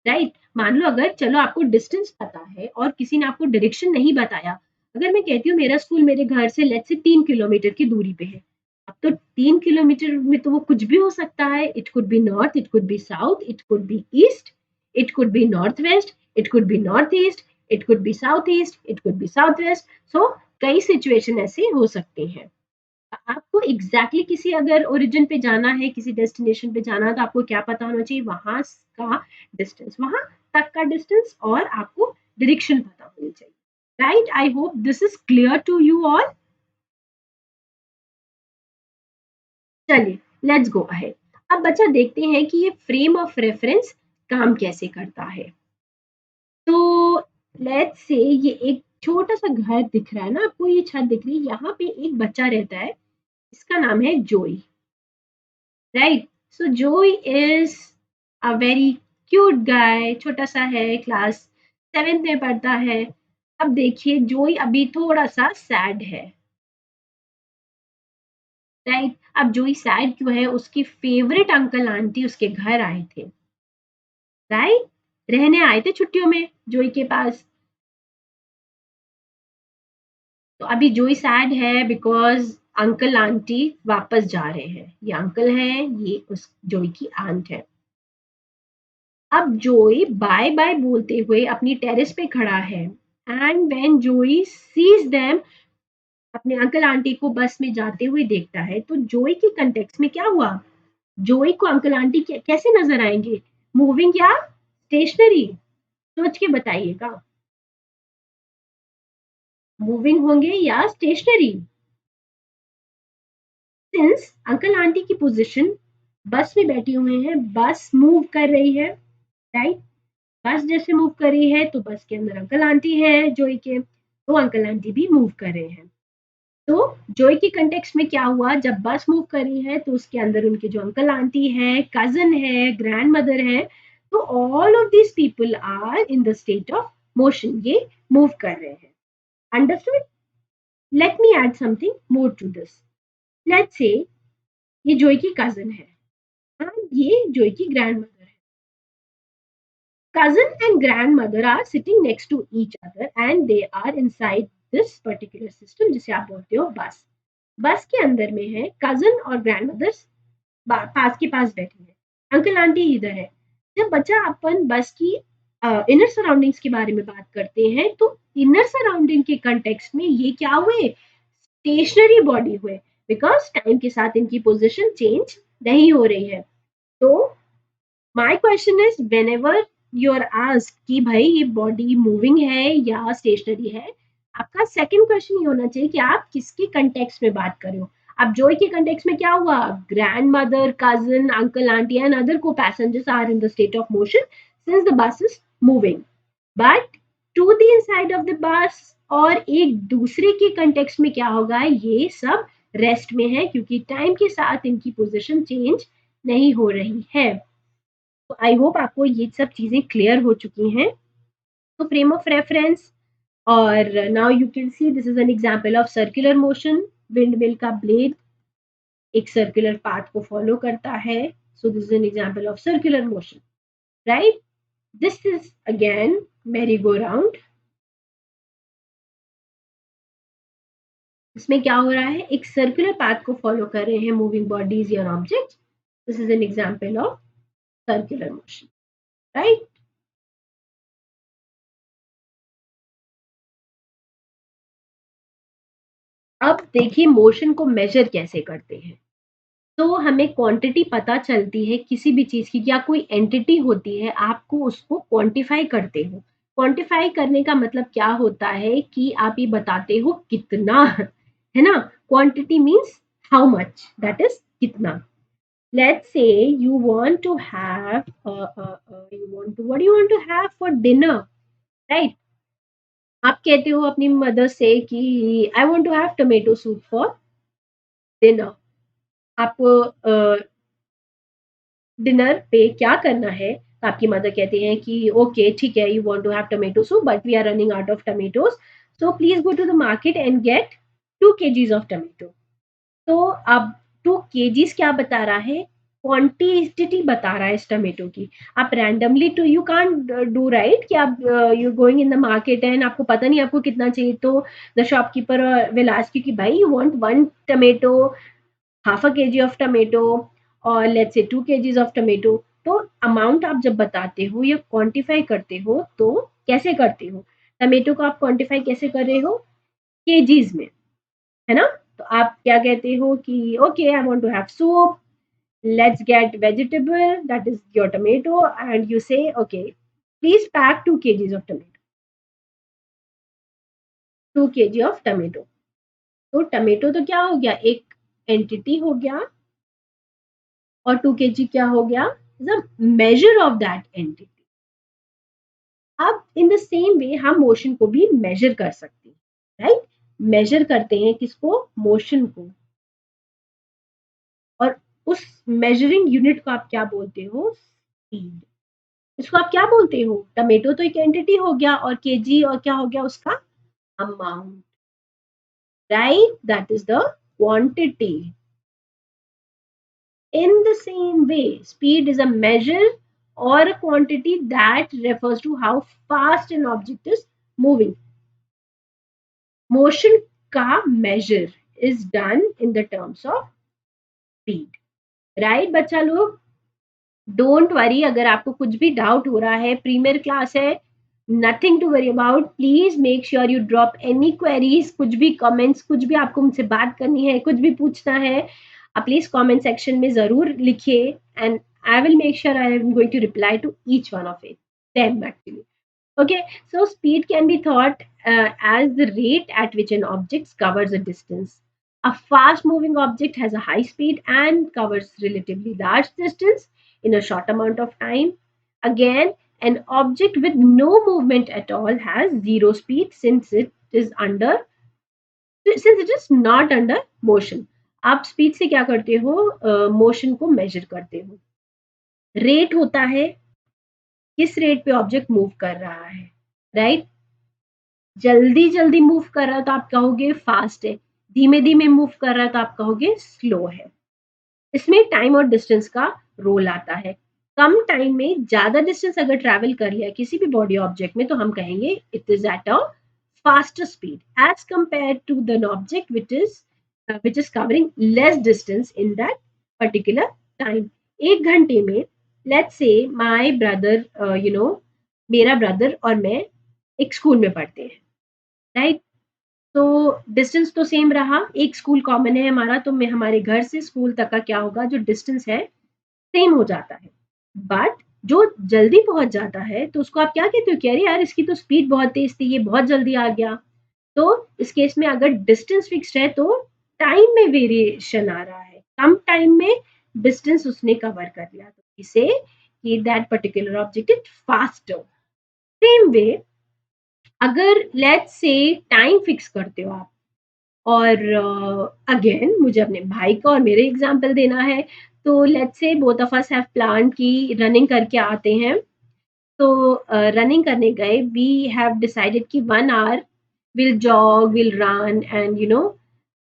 Speaker 1: राइट. मान लो अगर चलो आपको डिस्टेंस पता है और किसी ने आपको डायरेक्शन नहीं बताया. अगर मैं कहती हूँ मेरा स्कूल मेरे घर से लेट्स से 3 किलोमीटर की दूरी पे है. अब तो 3 किलोमीटर में तो वो कुछ भी हो सकता है. It could be north, it could be south, it could be east, it could be north west, it could be north east, it could be south east, it could be south west. So कई situation ऐसे हो सकते हैं. आपको exactly किसी अगर origin पे जाना है, किसी डेस्टिनेशन पे जाना है, तो आपको क्या पता होना चाहिए? वहां का डिस्टेंस, वहां तक का डिस्टेंस, और आपको डायरेक्शन पता होनी चाहिए. Right. I hope this is clear to you all. चलिए लेट्स गो अहेड. अब बच्चा देखते हैं कि ये फ्रेम ऑफ रेफरेंस काम कैसे करता है. तो लेट्स से ये एक छोटा सा घर दिख रहा है ना आपको, ये छत दिख रही है, यहाँ पे एक बच्चा रहता है, इसका नाम है जोई. राइट. सो जोई इज अ वेरी क्यूट गाय, छोटा सा है, क्लास 7th में पढ़ता है. अब देखिए जोई अभी थोड़ा सा सैड है. राइट. अब जोई सैड क्यों है? उसकी फेवरेट अंकल आंटी उसके घर आए थे. राइट. रहने आए थे छुट्टियों में जोई के पास. तो अभी जोई सैड है बिकॉज अंकल आंटी वापस जा रहे हैं. ये अंकल है, ये उस जोई की आंट है. अब जोई बाय बाय बोलते हुए अपनी टेरेस पे खड़ा है. एंड व्हेन जोई सीज देम, अपने अंकल आंटी को बस में जाते हुए देखता है, तो जोई के कंटेक्स्ट में क्या हुआ? जोई को अंकल आंटी कैसे नजर आएंगे? मूविंग या स्टेशनरी? सोच के बताइएगा. मूविंग होंगे या स्टेशनरी? सिंस अंकल आंटी की पोजीशन बस में बैठे हुए हैं, बस मूव कर रही है. राइट. बस जैसे मूव कर रही है तो बस के अंदर अंकल आंटी है जोई के, तो अंकल आंटी भी मूव कर रहे हैं. तो जोई के कंटेक्स्ट में क्या हुआ? जब बस मूव कर रही है तो उसके अंदर उनके जो अंकल आंटी है, कजन है, ग्रैंड मदर है, तो all of these people are in the state of motion. ये मूव कर रहे हैं. Understood? Let me add something more to this. Let's say ये जोई की कजन है and ये जोई की ग्रैंड मदर है. Cousin and grandmother are sitting next to each other and they are inside this particular system जिसे आप बोलते हो बस. बस के अंदर में है कजन और ग्रैंड मदर्स, पास के पास बैठी है, अंकल आंटी इधर है. जब बच्चा अपन बस की इनर सराउंडिंग्स के बारे में बात करते हैं तो इनर सराउंडिंग के कंटेक्स्ट में ये क्या हुए? स्टेशनरी बॉडी हुए, बिकॉज टाइम के साथ इनकी पोजिशन चेंज नहीं हो रही है. तो my question is whenever you are asked कि भाई ये बॉडी मूविंग है या स्टेशनरी है, आपका सेकंड क्वेश्चन ये होना चाहिए कि आप किसके कंटेक्स्ट में बात कर रहे हो. अब जॉय के कंटेक्स्ट में क्या हुआ? Grandmother, cousin, uncle aunty and other co passengers are in the state of motion since the bus is moving. But to the inside of the bus और एक दूसरे के कंटेक्स्ट में क्या होगा? ये सब रेस्ट में है क्योंकि टाइम के साथ इनकी पोजिशन चेंज नहीं हो रही है. तो आई होप आपको ये सब चीजें क्लियर हो चुकी हैं. तो फ्रेम ऑफ रेफरेंस, और now you can C this is an example of circular motion. Wind mill का ब्लेड एक सर्कुलर पाथ को फॉलो करता है, सो this is an example of circular motion. Right. This is again मेरी go round. इसमें क्या हो रहा है? एक सर्कुलर पाथ को फॉलो कर रहे हैं मूविंग बॉडीज या objects. This is an example of circular motion. Right. अब देखिए मोशन को मेजर कैसे करते हैं. तो हमें क्वांटिटी पता चलती है किसी भी चीज की, या कोई एंटिटी होती है, आपको उसको क्वांटिफाई करते हो. क्वांटिफाई करने का मतलब क्या होता है कि आप ये बताते हो कितना, है ना? Quantity means how much, that is कितना. Let's say you want to have you want to what do you want to have for dinner, right? आप कहते हो अपनी मदर से कि I want to have tomato soup for dinner. आप dinner पे क्या करना है, तो आपकी मदर कहते हैं कि ओके ठीक है, you want to have tomato soup but we are running out of tomatoes, so please go to the market and get 2 kgs of tomato. तो अब 2 kgs क्या बता रहा है? क्वांटिटी बता रहा है इस टोमेटो की. आप randomly to you can't do right कि आप you going in the market and आपको पता नहीं आपको कितना चाहिए, तो the shopkeeper will ask you कि भाई you want 1 tomato, half a KG of tomato, और let's say 2 kgs of tomato. तो अमाउंट आप जब बताते हो या क्वांटिफाई करते हो तो कैसे करते हो? टोमेटो को आप क्वांटिफाई कैसे कर रहे हो? केजीज में, है ना? तो आप क्या कहते हो कि okay I want to have soup, let's get vegetable that is your tomato, and you say okay please pack 2 kgs of tomato, 2 kg of tomato. तो टोमेटो तो क्या हो गया? एक एंटिटी हो गया, और 2 kg क्या हो गया? The measure of that entity. अब इन द सेम वे हम मोशन को भी मेजर कर सकते हैं, राइट? मेजर करते हैं किसको? मोशन को. और उस मेजरिंग यूनिट को आप क्या बोलते हो? स्पीड. इसको आप क्या बोलते हो? टोमेटो तो एक एंटिटी हो गया, और केजी और क्या हो गया उसका? Amount, right? That is the quantity. In the same way, speed is a measure or a quantity that refers to how fast an object is moving. Motion का measure is done in the terms of speed. Right, बच्चा लोग? Don't worry अगर आपको कुछ भी doubt हो रहा है, प्रीमियर क्लास है, nothing to worry about. Please make sure you drop any queries, कुछ भी कमेंट्स, कुछ भी आपको मुझसे बात करनी है, कुछ भी पूछना है, आप प्लीज कमेंट सेक्शन में जरूर लिखिए, and I will make sure I am going to reply to each one of it them actually. Okay, so speed can be thought as the rate at which an object covers a distance. A fast moving object has a high speed and covers relatively large distance in a short amount of time. Again, an object with no movement at all has zero speed since it is not under motion. आप speed से क्या करते हो? Motion को major करते हो. Rate होता है किस रेट पे ऑब्जेक्ट मूव कर रहा है, राइट? जल्दी जल्दी मूव कर रहा है तो आप कहोगे फास्ट है, धीमे धीमे मूव कर रहा है तो आप कहोगे स्लो है. इसमें टाइम और डिस्टेंस का रोल आता है. कम टाइम में ज्यादा डिस्टेंस अगर ट्रैवल कर लिया किसी भी बॉडी ऑब्जेक्ट में, तो हम कहेंगे it is at a faster speed as compare to the object which is covering less distance in that particular time. 1 घंटे में लेट्स से माय ब्रदर मेरा ब्रदर और मैं एक स्कूल में पढ़ते हैं, राइट? तो डिस्टेंस तो सेम रहा, एक स्कूल कॉमन है हमारा, तो मैं हमारे घर से स्कूल तक का क्या होगा, जो डिस्टेंस है सेम हो जाता है. बट जो जल्दी पहुंच जाता है तो उसको आप क्या कहते हो कि अरे यार इसकी तो स्पीड बहुत तेज थी, ये बहुत जल्दी आ गया. तो इस केस में अगर डिस्टेंस फिक्स्ड है तो टाइम में वेरिएशन आ रहा है, कम टाइम में डिस्टेंस उसने कवर कर लिया, तो इसे कि that particular object is faster. Same way अगर लेट्स से टाइम फिक्स करते हो आप, और अगेन मुझे अपने भाई का और मेरे एग्जांपल देना है, तो let's say both of us have plan की रनिंग करके आते हैं. तो रनिंग करने गए, वी हैव डिसाइडेड कि 1 hour will jog, will run, and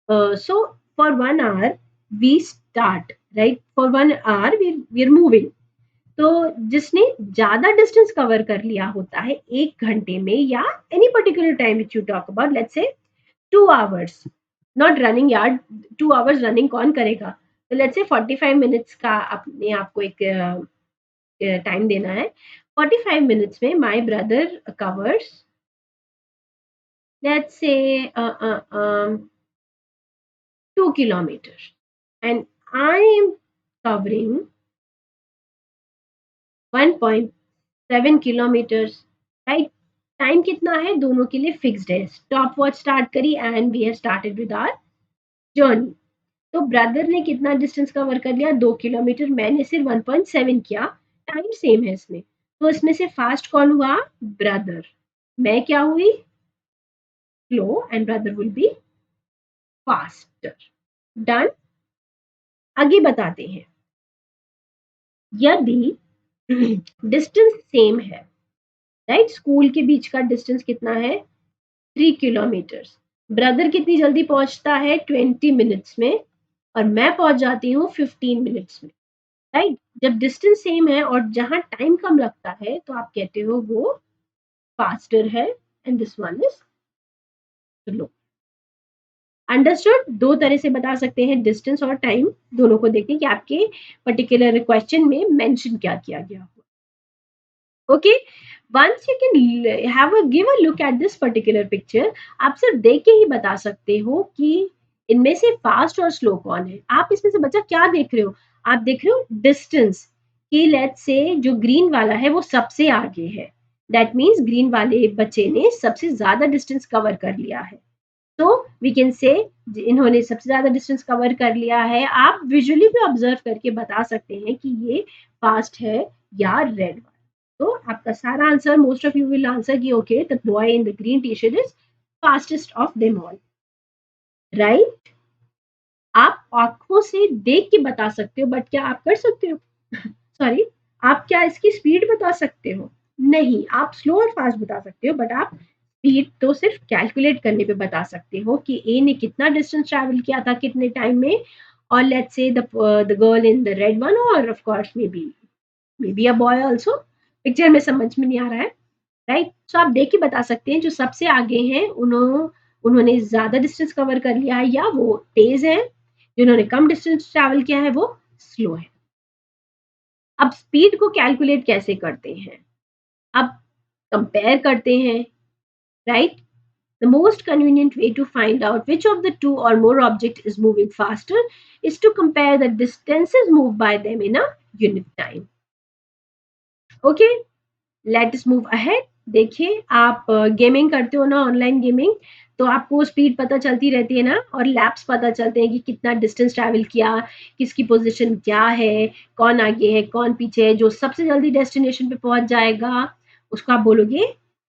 Speaker 1: so for 1 hour we start, right? For 1 hour we are moving. तो जिसने ज्यादा डिस्टेंस कवर कर लिया होता है 1 घंटे में, या any particular time which you talk about, let's say 2 hours, not running यार, 2 आवर्स रनिंग कौन करेगा? तो लेट्स से 45 मिनट्स का अपने आपको एक टाइम देना है. 45 मिनट्स में my brother covers let's say 2 kilometers and I am covering 1.7 kilometers, right? Time कितना है दोनों के लिए फिक्स्ड है। स्टॉप वॉच स्टार्ट करी and we have started with our journey. तो ब्रदर ने कितना डिस्टेंस कवर कर लिया, 2 किलोमीटर, मैंने सिर्फ 1.7 किया, टाइम सेम है इसमें। तो इसमें से फास्ट कौन हुआ, ब्रदर। मैं क्या हुई, slow, and brother will be faster. Done. आगे बताते हैं, यदि डिस्टेंस सेम है, राइट, स्कूल के बीच का डिस्टेंस कितना है, 3 किलोमीटर। ब्रदर कितनी जल्दी पहुंचता है, 20 मिनट्स में, और मैं पहुंच जाती हूँ 15 मिनट्स में, राइट। जब डिस्टेंस सेम है और जहां टाइम कम लगता है तो आप कहते हो वो फास्टर है, and this one is slow. Understood. दो तरह से बता सकते हैं, डिस्टेंस और टाइम दोनों को देखें कि आपके पर्टिकुलर क्वेश्चन में मेंशन क्या किया गया। Okay, once you can have a give a look at this particular picture, आप सिर्फ देख के ही बता सकते हो कि इनमें से फास्ट और स्लो कौन है। आप इसमें से बच्चा क्या देख रहे हो, आप देख रहे हो डिस्टेंस, कि लेट्स से जो ग्रीन वाला है वो सबसे आगे है, दैट मीन्स ग्रीन वाले बच्चे ने सबसे ज्यादा डिस्टेंस कवर कर लिया है। तो वी कैन से इन्होंने सबसे ज्यादा डिस्टेंस कवर कर लिया है। आप विजुअली भी ऑब्जर्व करके बता सकते हैं कि ये फास्ट है या रेड। तो आपका सारा answer, most of you will answer कि okay the boy in the green T shirt is fastest of them all, right. आप आंखों से देख के बता सकते हो, बट क्या आप कर सकते हो सॉरी, आप क्या इसकी स्पीड बता सकते हो, नहीं। आप स्लो और फास्ट बता सकते हो, बट आप स्पीड तो सिर्फ कैलकुलेट करने पे बता सकते हो कि ए ने कितना डिस्टेंस ट्रैवल किया था कितने टाइम में, और let's say the girl in the red one, और of course maybe a boy also, picture में समझ में नहीं आ रहा है, राइट। सो आप देख के बता सकते हैं जो सबसे आगे हैं उन्होंने ज्यादा डिस्टेंस कवर कर लिया है या वो तेज है, जिन्होंने कम डिस्टेंस ट्रैवल किया है वो स्लो है। अब स्पीड को कैलकुलेट कैसे करते हैं, अब कंपेयर करते हैं, right. The most convenient way to find out which of the two or more object is moving faster is to compare the distances moved by them in a unit time. Okay, let us move ahead. देखिए, आप gaming करते हो ना, online gaming, तो आपको speed पता चलती रहती है ना, और लैप्स पता चलते हैं कि कितना डिस्टेंस ट्रैवल किया, किसकी पोजीशन क्या है, कौन आगे है कौन पीछे है। जो सबसे जल्दी डेस्टिनेशन पे पहुंच जाएगा उसको आप बोलोगे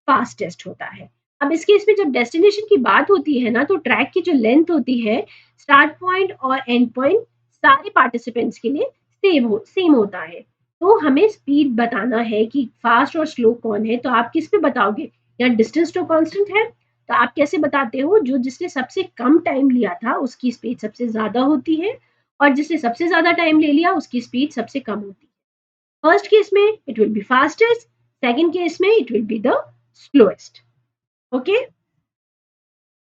Speaker 1: फास्टेस्ट होता है। अब इसके इसमें जब डेस्टिनेशन की बात होती है ना, तो ट्रैक की जो लेंथ होती है, स्टार्ट पॉइंट और एंड पॉइंट सारे पार्टिसिपेंट्स के लिए सेम होता है। तो हमें स्पीड बताना है कि फास्ट और स्लो कौन है, तो आप किस पे बताओगे, या डिस्टेंस तो कांस्टेंट है, तो आप कैसे बताते हो, जो जिसने सबसे कम टाइम लिया था उसकी स्पीड सबसे ज्यादा होती है, और जिसने सबसे ज्यादा टाइम ले लिया उसकी स्पीड सबसे कम होती है। फर्स्ट केस में it will be fastest, second case में it will be the slowest. Okay,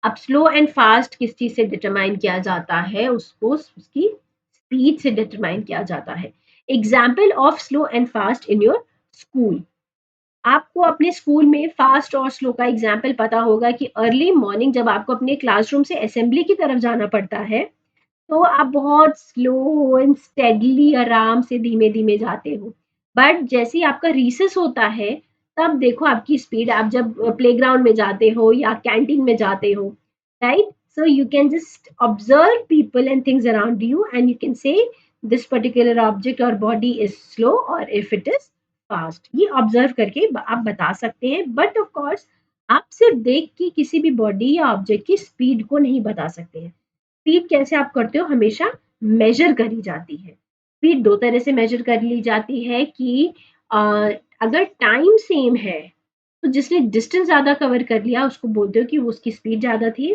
Speaker 1: अब स्लो एंड फास्ट किस चीज से डिटरमाइन किया जाता है, उसको उसकी स्पीड से डिटरमाइन किया जाता है। Example of slow and fast in your school, आपको अपने स्कूल में फास्ट और स्लो का एग्जाम्पल पता होगा कि अर्ली मॉर्निंग जब आपको अपने क्लासरूम से असेंबली की तरफ जाना पड़ता है, तो आप बहुत स्लो एंड स्टेडली आराम से धीमे धीमे जाते हो। बट जैसे ही आपका रिसेस होता है, तब देखो आपकी स्पीड, आप जब प्लेग्राउंड में जाते हो या कैंटीन में जाते हो, right. So you can just observe people and things around you and you can say this particular object और बॉडी इज स्लो और इफ इट इज फास्ट। ये ऑब्जर्व करके आप बता सकते हैं, बट ऑफ कोर्स आप सिर्फ देख के किसी भी बॉडी या ऑब्जेक्ट की स्पीड को नहीं बता सकते हैं। स्पीड कैसे आप करते हो, हमेशा मेजर करी जाती है। स्पीड दो तरह से मेजर कर ली जाती है कि अ, अगर टाइम सेम है तो जिसने डिस्टेंस ज्यादा कवर कर लिया उसको बोलते हो कि वो उसकी स्पीड ज्यादा थी,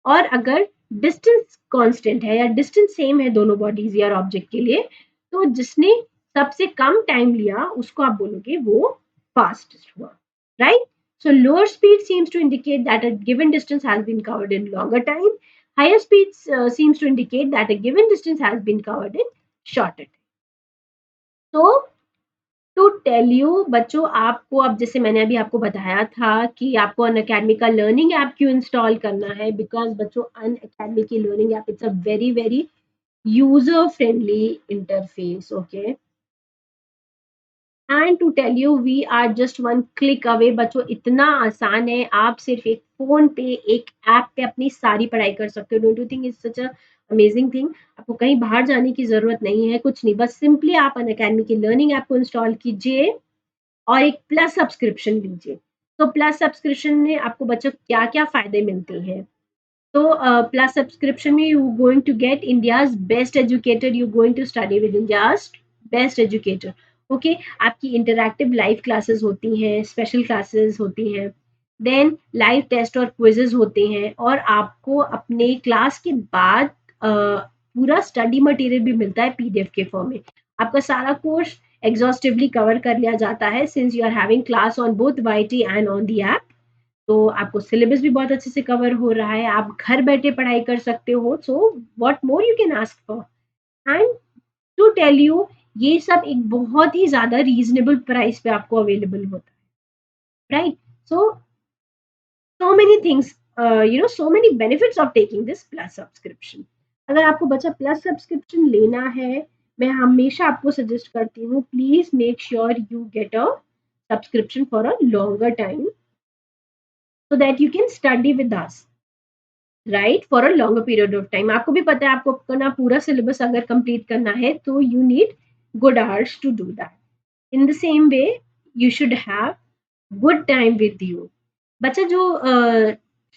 Speaker 1: और अगर डिस्टेंस कांस्टेंट है या डिस्टेंस सेम है दोनों बॉडीज या ऑब्जेक्ट के लिए, तो जिसने सबसे कम टाइम लिया उसको आप बोलोगे वो फास्टेस्ट हुआ, right. So lower speed seems to indicate that a given distance has been covered in longer time. Higher speed seems to indicate that a given distance has been covered in shorter time. So to tell you बच्चों, आपको अब जैसे मैंने अभी आपको बताया था कि आपको अन अकेडमी का लर्निंग ऐप क्यों इंस्टॉल करना है, बिकॉज बच्चों अन अकेडमी की learning app it's a very very user friendly interface. Okay, and to tell you we are just one click away. बच्चों इतना आसान है, आप सिर्फ एक फोन पे एक ऐप पे अपनी सारी पढ़ाई कर सकते हो। Don't you think it's such a amazing thing? आपको कहीं बाहर जाने की जरूरत नहीं है, कुछ नहीं, बस सिंपली आप अनअकैडमी की लर्निंग ऐप को इंस्टॉल कीजिए और एक प्लस सब्सक्रिप्शन लीजिए। तो प्लस सब्सक्रिप्शन में आपको बच्चों क्या क्या फायदे मिलते हैं? तो प्लस सब्सक्रिप्शन में you going to get India's best educator, you going to study with India's best educator. Okay, आपकी इंटरैक्टिव लाइव क्लासेस होती हैं, स्पेशल क्लासेस होती हैं, देन लाइव टेस्ट और क्विजेज होते हैं, और आपको अपने क्लास के बाद पूरा स्टडी मटेरियल भी मिलता है पीडीएफ के फॉर्म में। आपका सारा कोर्स एग्जॉस्टिवली कवर कर लिया जाता है since you are having class on both YT and on the app. तो आपको सिलेबस भी बहुत अच्छे से कवर हो रहा है, आप घर बैठे पढ़ाई कर सकते हो। So what more you can ask for? And to tell you, ये सब एक बहुत ही ज्यादा रीजनेबल प्राइस पे आपको अवेलेबल होता है, right? So so many things, so many benefits of taking this plus subscription। अगर आपको बच्चा प्लस सब्सक्रिप्शन लेना है, मैं हमेशा आपको सजेस्ट करती हूँ, please make sure you get a subscription for a longer time so that you can study with us, right, for a longer period of time. आपको भी पता है, आपको अपना पूरा सिलेबस अगर कंप्लीट करना है तो you need good hours to do that. In the same way you should have good time with you. बच्चा जो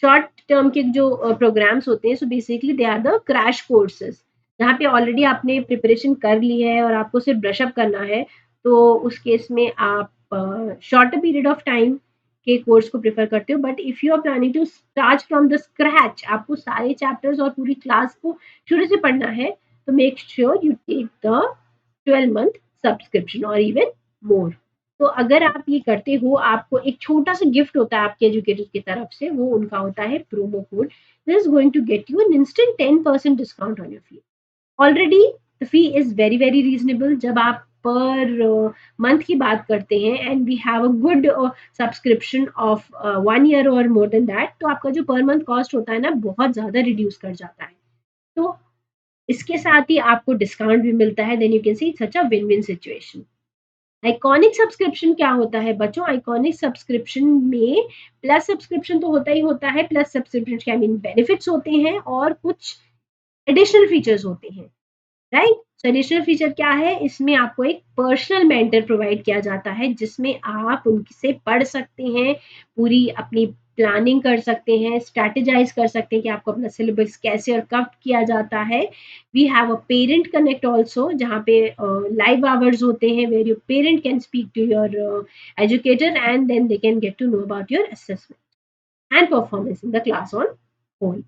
Speaker 1: शॉर्ट टर्म के जो प्रोग्राम्स होते हैं, so basically they are the crash courses, जहाँ पे ऑलरेडी आपने प्रिपरेशन कर ली है और आपको सिर्फ ब्रश अप करना है। तो उस केस में आप शॉर्टर पीरियड ऑफ टाइम के कोर्स को प्रेफर करते हो। But if you are planning to start from the scratch, आपको सारे चैप्टर्स और पूरी क्लास को शुरू से पढ़ना है, तो make sure you take the 12 month subscription और इवन मोर। तो अगर आप ये करते हो, आपको एक छोटा सा गिफ्ट होता है आपके एजुकेटर की तरफ से, वो उनका होता है promo code. This is going to get you an instant 10% discount on your fee. Already the fee is very very reasonable जब आप पर मंथ की बात करते हैं, and we have a good subscription of 1 year और more than that, तो आपका जो पर मंथ कॉस्ट होता है ना, बहुत ज्यादा रिड्यूस कर जाता है। तो इसके साथ ही आपको डिस्काउंट भी मिलता है। Then you can see such a win win situation. Iconic subscription क्या होता है बच्चों? आइकॉनिक सब्सक्रिप्शन में प्लस सब्सक्रिप्शन तो होता ही होता है, प्लस सब्सक्रिप्शन के आई मीन बेनिफिट्स होते हैं और कुछ एडिशनल फीचर्स होते हैं, राइट? सो एडिशनल फीचर क्या है? इसमें आपको एक पर्सनल मेंटर प्रोवाइड किया जाता है, जिसमें आप उनसे पढ़ सकते हैं, पूरी अपनी प्लानिंग कर सकते हैं, स्ट्रैटेजाइज कर सकते हैं कि आपको अपना सिलेबस कैसे और कब किया जाता है। We have a parent connect also, जहाँ पे लाइव आवर्स होते हैं where your parent can speak to your educator and then they can get to know about your assessment and performance in the class on whole.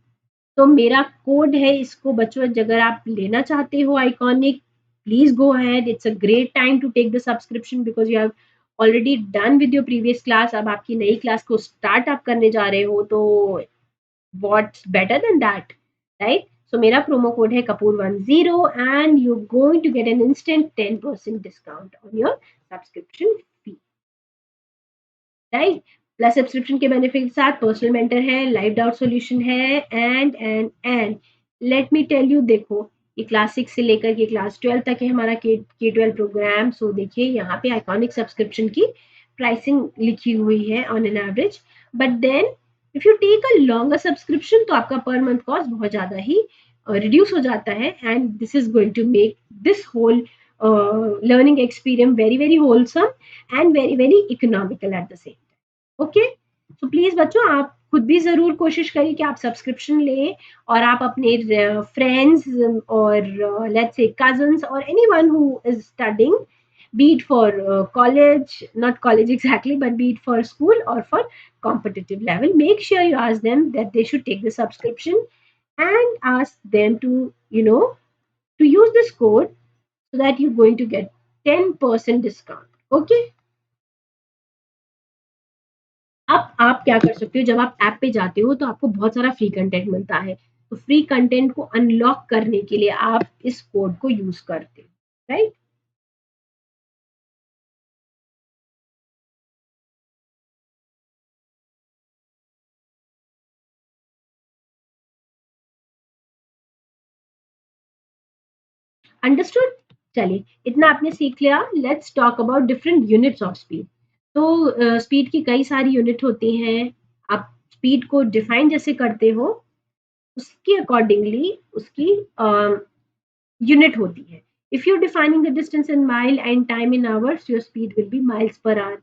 Speaker 1: तो मेरा code है इसको बच्चों, अगर आप लेना चाहते हो iconic, please go ahead. It's a great time to take the subscription because you have already done with your previous class. अब आपकी नई क्लास को स्टार्ट आप करने जा रहे हो, तो what's better than that, right? So मेरा प्रोमो कोड है Kapoor10 and you going to get an instant 10% discount on your subscription fee, right? Plus subscription के बेनिफिट के साथ पर्सनल मेंटर है, लाइव डाउट सॉल्यूशन है, and let me tell you, देखो ये class 6 से लेकर के क्लास 12 तक है हमारा के 12 प्रोग्राम। सो देखिए यहाँ पे आइकॉनिक सब्सक्रिप्शन की प्राइसिंग लिखी हुई है on an average. But then if you take a longer subscription, तो आपका पर मंथ कॉस्ट बहुत ज़्यादा ही रिड्यूस हो जाता है, and this is going to make this whole learning experience very very wholesome and very very economical at the same time। Okay, so please बच्चों आप खुद भी जरूर कोशिश करिए कि आप सब्सक्रिप्शन लें, और आप अपने फ्रेंड्स और लेट्स से कजन्स और anyone who is studying, be it for college, not college exactly, but be it for school or for competitive level, make sure you ask them that they should take the subscription, and ask them to, you know, to use this code so that you're going to get 10% discount। Okay, अब आप क्या कर सकते हो, जब आप app पे जाते हो तो आपको बहुत सारा फ्री कंटेंट मिलता है। तो फ्री कंटेंट को अनलॉक करने के लिए आप इस कोड को यूज करते हो, राइट? अंडरस्टूड? चलिए, इतना आपने सीख लिया। Let's talk about different units of speed. तो स्पीड की कई सारी यूनिट होती हैं। आप स्पीड को डिफाइन जैसे करते हो, उसके अकॉर्डिंगली उसकी यूनिट होती है। If you're defining the distance in mile and time in hours, your speed will be miles per hour.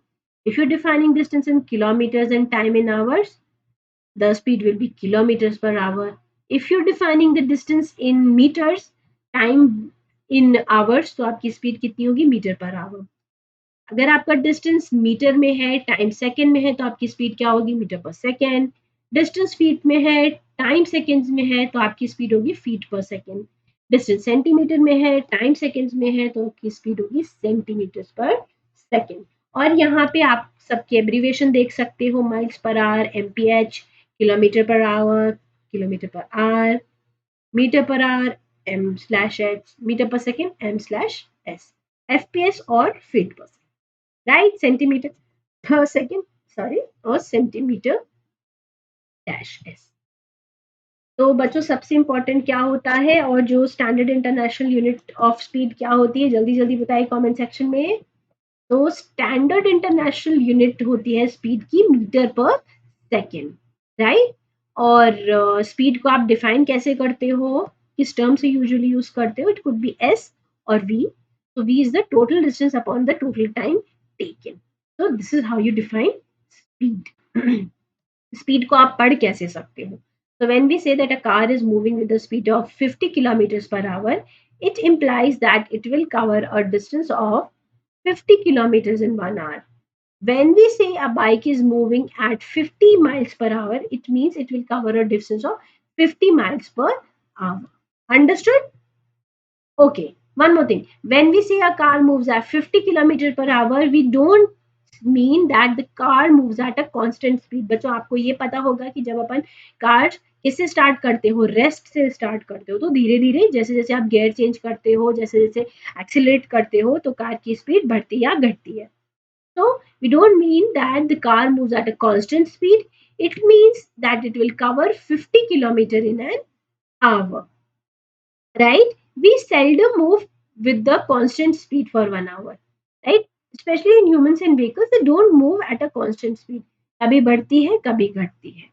Speaker 1: If you're defining distance in kilometers and time in hours, the speed will be kilometers per hour. If you're defining the distance in meters, time in hours, तो आपकी speed कितनी होगी metre per our. अगर आपका distance metre में है, time second में है, तो आपकी स्पीड क्या होगी metre per second. Distance feet में है, टाइम सेकंड्स में है, तो आपकी स्पीड होगी फीट पर सेकंड। डिस्टेंस सेंटीमीटर में है, टाइम सेकंड्स में है, तो आपकी स्पीड होगी सेंटीमीटर्स पर सेकंड। और यहाँ पे आप सबके एब्रीविएशन देख सकते हो, miles per hour MPH, kilometre per hour kilometre per hour, metre per hour m/h, metre per second m/s, fps और feet per right, centimetre per second, sorry, और सेंटीमीटर डैश एस। तो बच्चों सबसे इंपॉर्टेंट क्या होता है और जो standard international unit of speed क्या होती है, जल्दी जल्दी बताइए कमेंट सेक्शन में। तो स्टैंडर्ड इंटरनेशनल यूनिट होती है स्पीड की मीटर पर सेकेंड, राइट। और स्पीड को आप डिफाइन कैसे करते हो, किस टर्म से यूजुअली यूज करते हो, इट कुड बी एस और वी। तो V is the total distance upon the total time taken. so this is how you define speed. Speed को आप पढ़ कैसे सकते हो। So when we say that a car is moving with the speed of 50 kilometers per hour, it implies that it will cover a distance of 50 kilometers in 1 hour. When we say a bike is moving at 50 miles per hour, it means it will cover a distance of 50 miles per hour. Understood? Okay, one more thing. When we say a car moves at 50 kilometer per hour, we don't mean that the car moves at a constant speed. बच्चों आपको ये पता होगा कि जब अपन car किससे start करते हो, रेस्ट से स्टार्ट करते हो, तो धीरे धीरे जैसे जैसे आप गियर चेंज करते हो, जैसे जैसे एक्सीलरेट करते हो, तो कार की स्पीड बढ़ती या घटती है। So we don't mean that the car moves at a constant speed. It means that it will cover 50 kilometer in an hour. Right? We seldom move with the constant speed for 1 hour, right? Especially in humans and vehicles, they don't move at a constant speed. कभी बढ़ती है, कभी घटती है.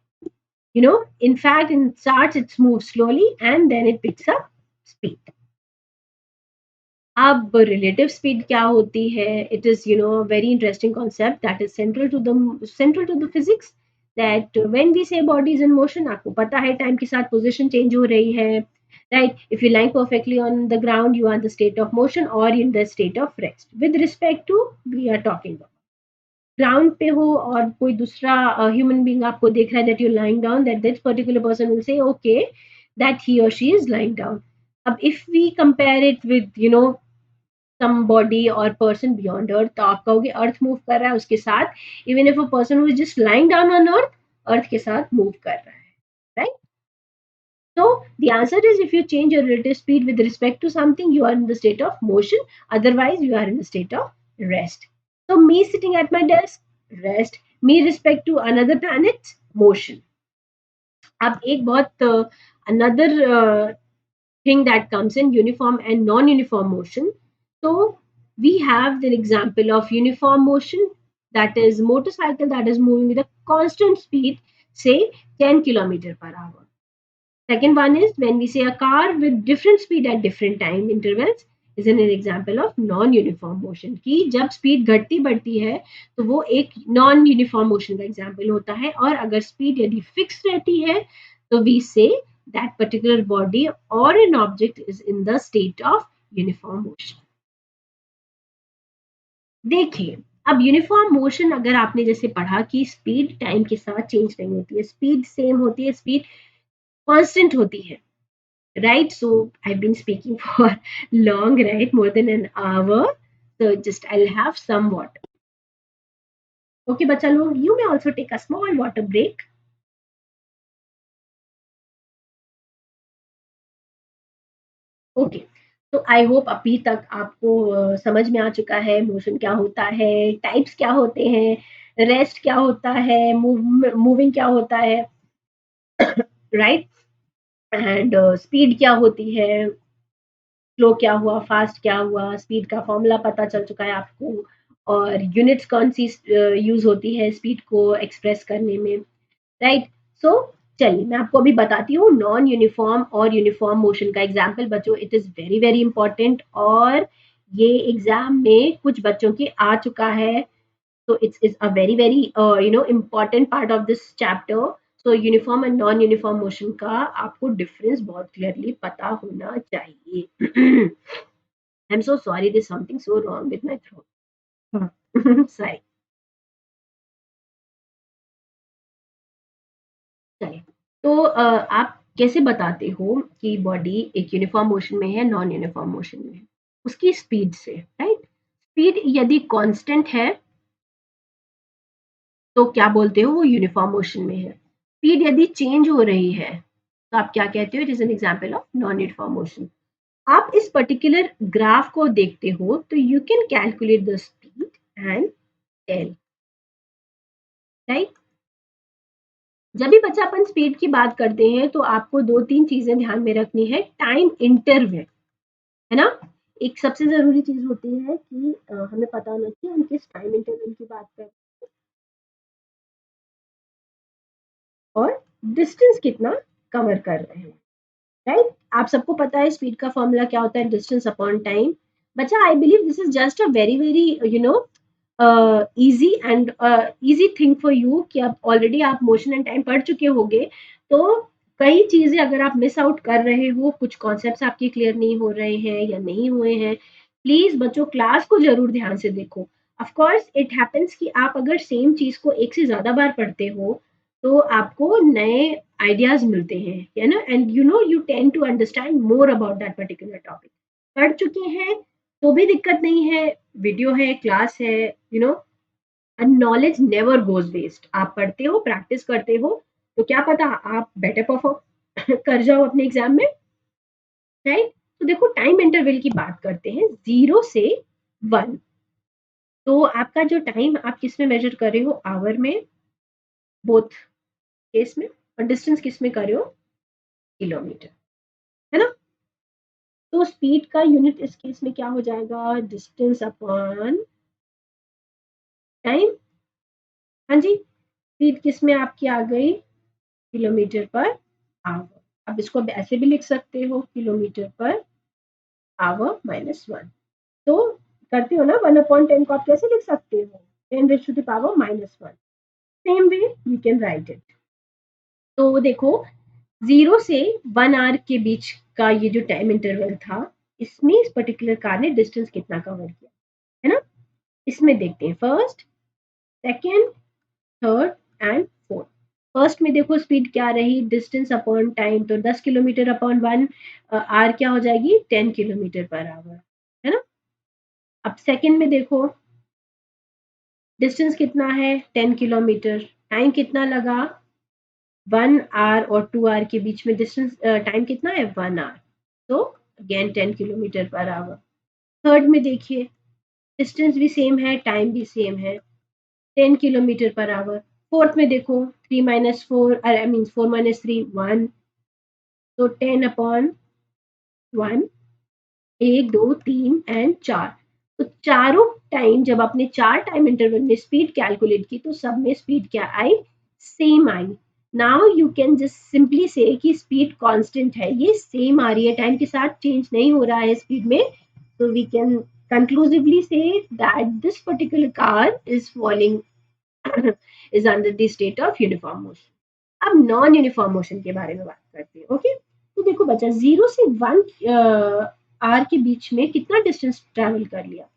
Speaker 1: In fact, in starts it moves slowly and then it picks up speed. अब relative speed क्या होती है? It is a very interesting concept that is central to the physics. That when we say body is in motion, आपको पता है time के साथ position change हो रही है, right? If you lie perfectly on the ground, you are in the state of motion or in the state of rest. With respect to we are talking about ground पे हो और कोई दूसरा human being आपको देख रहा है that you lying down, that this particular person will say okay that he और शी इज लाइंग डाउन। अब if we compare it with some body और पर्सन बियॉन्ड अर्थ, तो आप कहोगे अर्थ मूव कर रहा है उसके साथ, even if a person who is just lying down on earth, earth के साथ मूव कर रहा है, right. So the answer is if you change your relative speed with respect to something, you are in the state of motion. Otherwise, you are in the state of rest. So me sitting at my desk, rest. Me respect to another planet, motion. अब एक बहुत another thing that comes in uniform and non-uniform motion. So we have the example of uniform motion, that is motorcycle that is moving with a constant speed, say 10 kilometer per hour. Second one is when we say a car with different speed at different time intervals is an example of non-uniform motion कि जब speed घटती बढ़ती है तो वो एक non uniform motion का example होता है, और अगर स्पीड यदि फिक्स रहती है तो we say that particular body और an object is in the state of uniform motion. देखिए, अब यूनिफॉर्म मोशन अगर आपने जैसे पढ़ा कि स्पीड टाइम के साथ चेंज नहीं होती है, स्पीड सेम होती है, स्पीड कांस्टेंट होती है, right? So I've been speaking for long, right? More than an hour. So just I'll have some water. Okay, bacha log, you may also take a small water break. Okay. तो I hope अभी तक आपको समझ में आ चुका है motion क्या होता है, टाइप्स क्या होते हैं, रेस्ट क्या होता है, मूविंग क्या होता है, राइट, एंड स्पीड क्या होती है, स्लो क्या हुआ, फास्ट क्या हुआ, स्पीड का फॉर्मूला पता चल चुका है आपको, और यूनिट्स कौन सी यूज होती है स्पीड को एक्सप्रेस करने में, राइट? सो चलिए मैं आपको अभी बताती हूँ नॉन यूनिफॉर्म और यूनिफॉर्म मोशन का एग्जाम्पल। बच्चों, it is very very important, और ये एग्जाम में कुछ बच्चों के आ चुका है। So it's a very very important part of this chapter. So uniform and non uniform motion का आपको डिफरेंस बहुत क्लियरली पता होना चाहिए। I am so sorry, this something so wrong with my throat. Sorry. चलिए, तो आप कैसे बताते हो कि बॉडी एक यूनिफॉर्म मोशन में है, नॉन यूनिफॉर्म मोशन में है? उसकी स्पीड से, राइट? स्पीड यदि कांस्टेंट है तो क्या बोलते हो, वो यूनिफॉर्म मोशन में है। स्पीड यदि चेंज हो रही है तो आप क्या कहते हो, it is an example of non uniform motion. आप इस पर्टिकुलर ग्राफ को देखते हो तो you can calculate the speed and tell, right? जब भी बच्चा अपन स्पीड की बात करते हैं तो आपको दो तीन चीजें ध्यान में रखनी है। टाइम इंटरवल, है ना, एक सबसे जरूरी चीज होती है कि हमें पता होना चाहिए हम किस टाइम इंटरवल की बात कर रहे हैं, और डिस्टेंस कितना कवर कर रहे हैं, राइट? आप सबको पता है स्पीड का फॉर्मूला क्या होता है, डिस्टेंस अपॉन टाइम। बच्चा, I believe this is just a very very easy and easy thing for you कि आप ऑलरेडी आप मोशन एंड टाइम पढ़ चुके होंगे। तो कई चीजें अगर आप मिस आउट कर रहे हो, कुछ कॉन्सेप्ट्स आपके क्लियर नहीं हो रहे हैं या नहीं हुए हैं, प्लीज बच्चों क्लास को जरूर ध्यान से देखो। ऑफ कोर्स इट हैपेंस कि आप अगर सेम चीज को एक से ज्यादा बार पढ़ते हो तो आपको नए आइडियाज मिलते हैं, है ना, and you tend to understand more about that particular topic. पढ़ चुके हैं तो भी दिक्कत नहीं है, वीडियो है, क्लास है, you know, and knowledge never goes waste. आप पढ़ते हो, प्रैक्टिस करते हो, तो क्या पता आप बेटर परफॉर्म कर जाओ अपने एग्जाम में, राइट? तो देखो टाइम इंटरवल की बात करते हैं, 0 से 1। तो आपका जो टाइम आप किस में मेजर कर रहे हो, आवर में, बोथ केस में, और डिस्टेंस किस में कर रहे हो, किलोमीटर, है ना? तो स्पीड का यूनिट इस केस में क्या हो जाएगा, डिस्टेंस अपॉन टाइम। हाँ जी, स्पीड किस में आपकी आ गई, किलोमीटर पर आवर। अब इसको आप ऐसे भी लिख सकते हो, किलोमीटर पर आवर -1। तो करते हो ना, 1/10 को आप कैसे लिख सकते हो, 10⁻⁻1। Same way you can write it. तो देखो 0 से 1 आवर के बीच का ये जो टाइम इंटरवल था, इसमें इस पर्टिकुलर कार ने डिस्टेंस कितना कवर किया, है ना? इसमें देखते हैं first, second, third and fourth. First में देखो स्पीड क्या रही, डिस्टेंस अपॉन टाइम, तो 10 किलोमीटर अपॉन 1 आर क्या हो जाएगी, 10 किलोमीटर पर आवर, है ना? अब सेकेंड में देखो डिस्टेंस कितना है, 10 किलोमीटर, टाइम कितना लगा, 1 आवर और 2 आवर के बीच में डिस्टेंस टाइम कितना है, 1 आवर। तो again 10 kilometre per our. Third में देखिए डिस्टेंस भी सेम है, टाइम भी सेम है, 10 किलोमीटर पर आवर। फोर्थ में देखो 3 - 4 आई मीन 4 - 3 1, तो 10/1, 1 2 3 एंड 4। तो चारों टाइम जब आपने चार टाइम इंटरवल में स्पीड कैलकुलेट की तो सब में स्पीड क्या आई, सेम आई। Now you can just simply say कि स्पीड कांस्टेंट है, ये सेम आ रही है, टाइम के साथ चेंज नहीं हो रहा है स्पीड में। तो we can conclusively say that this particular car is falling is under the state of uniform motion। अब नॉन यूनिफॉर्म मोशन के बारे में बात करते हैं, ओके? तो देखो बच्चा, 0 से 1 आर के बीच में कितना डिस्टेंस ट्रेवल कर लिया।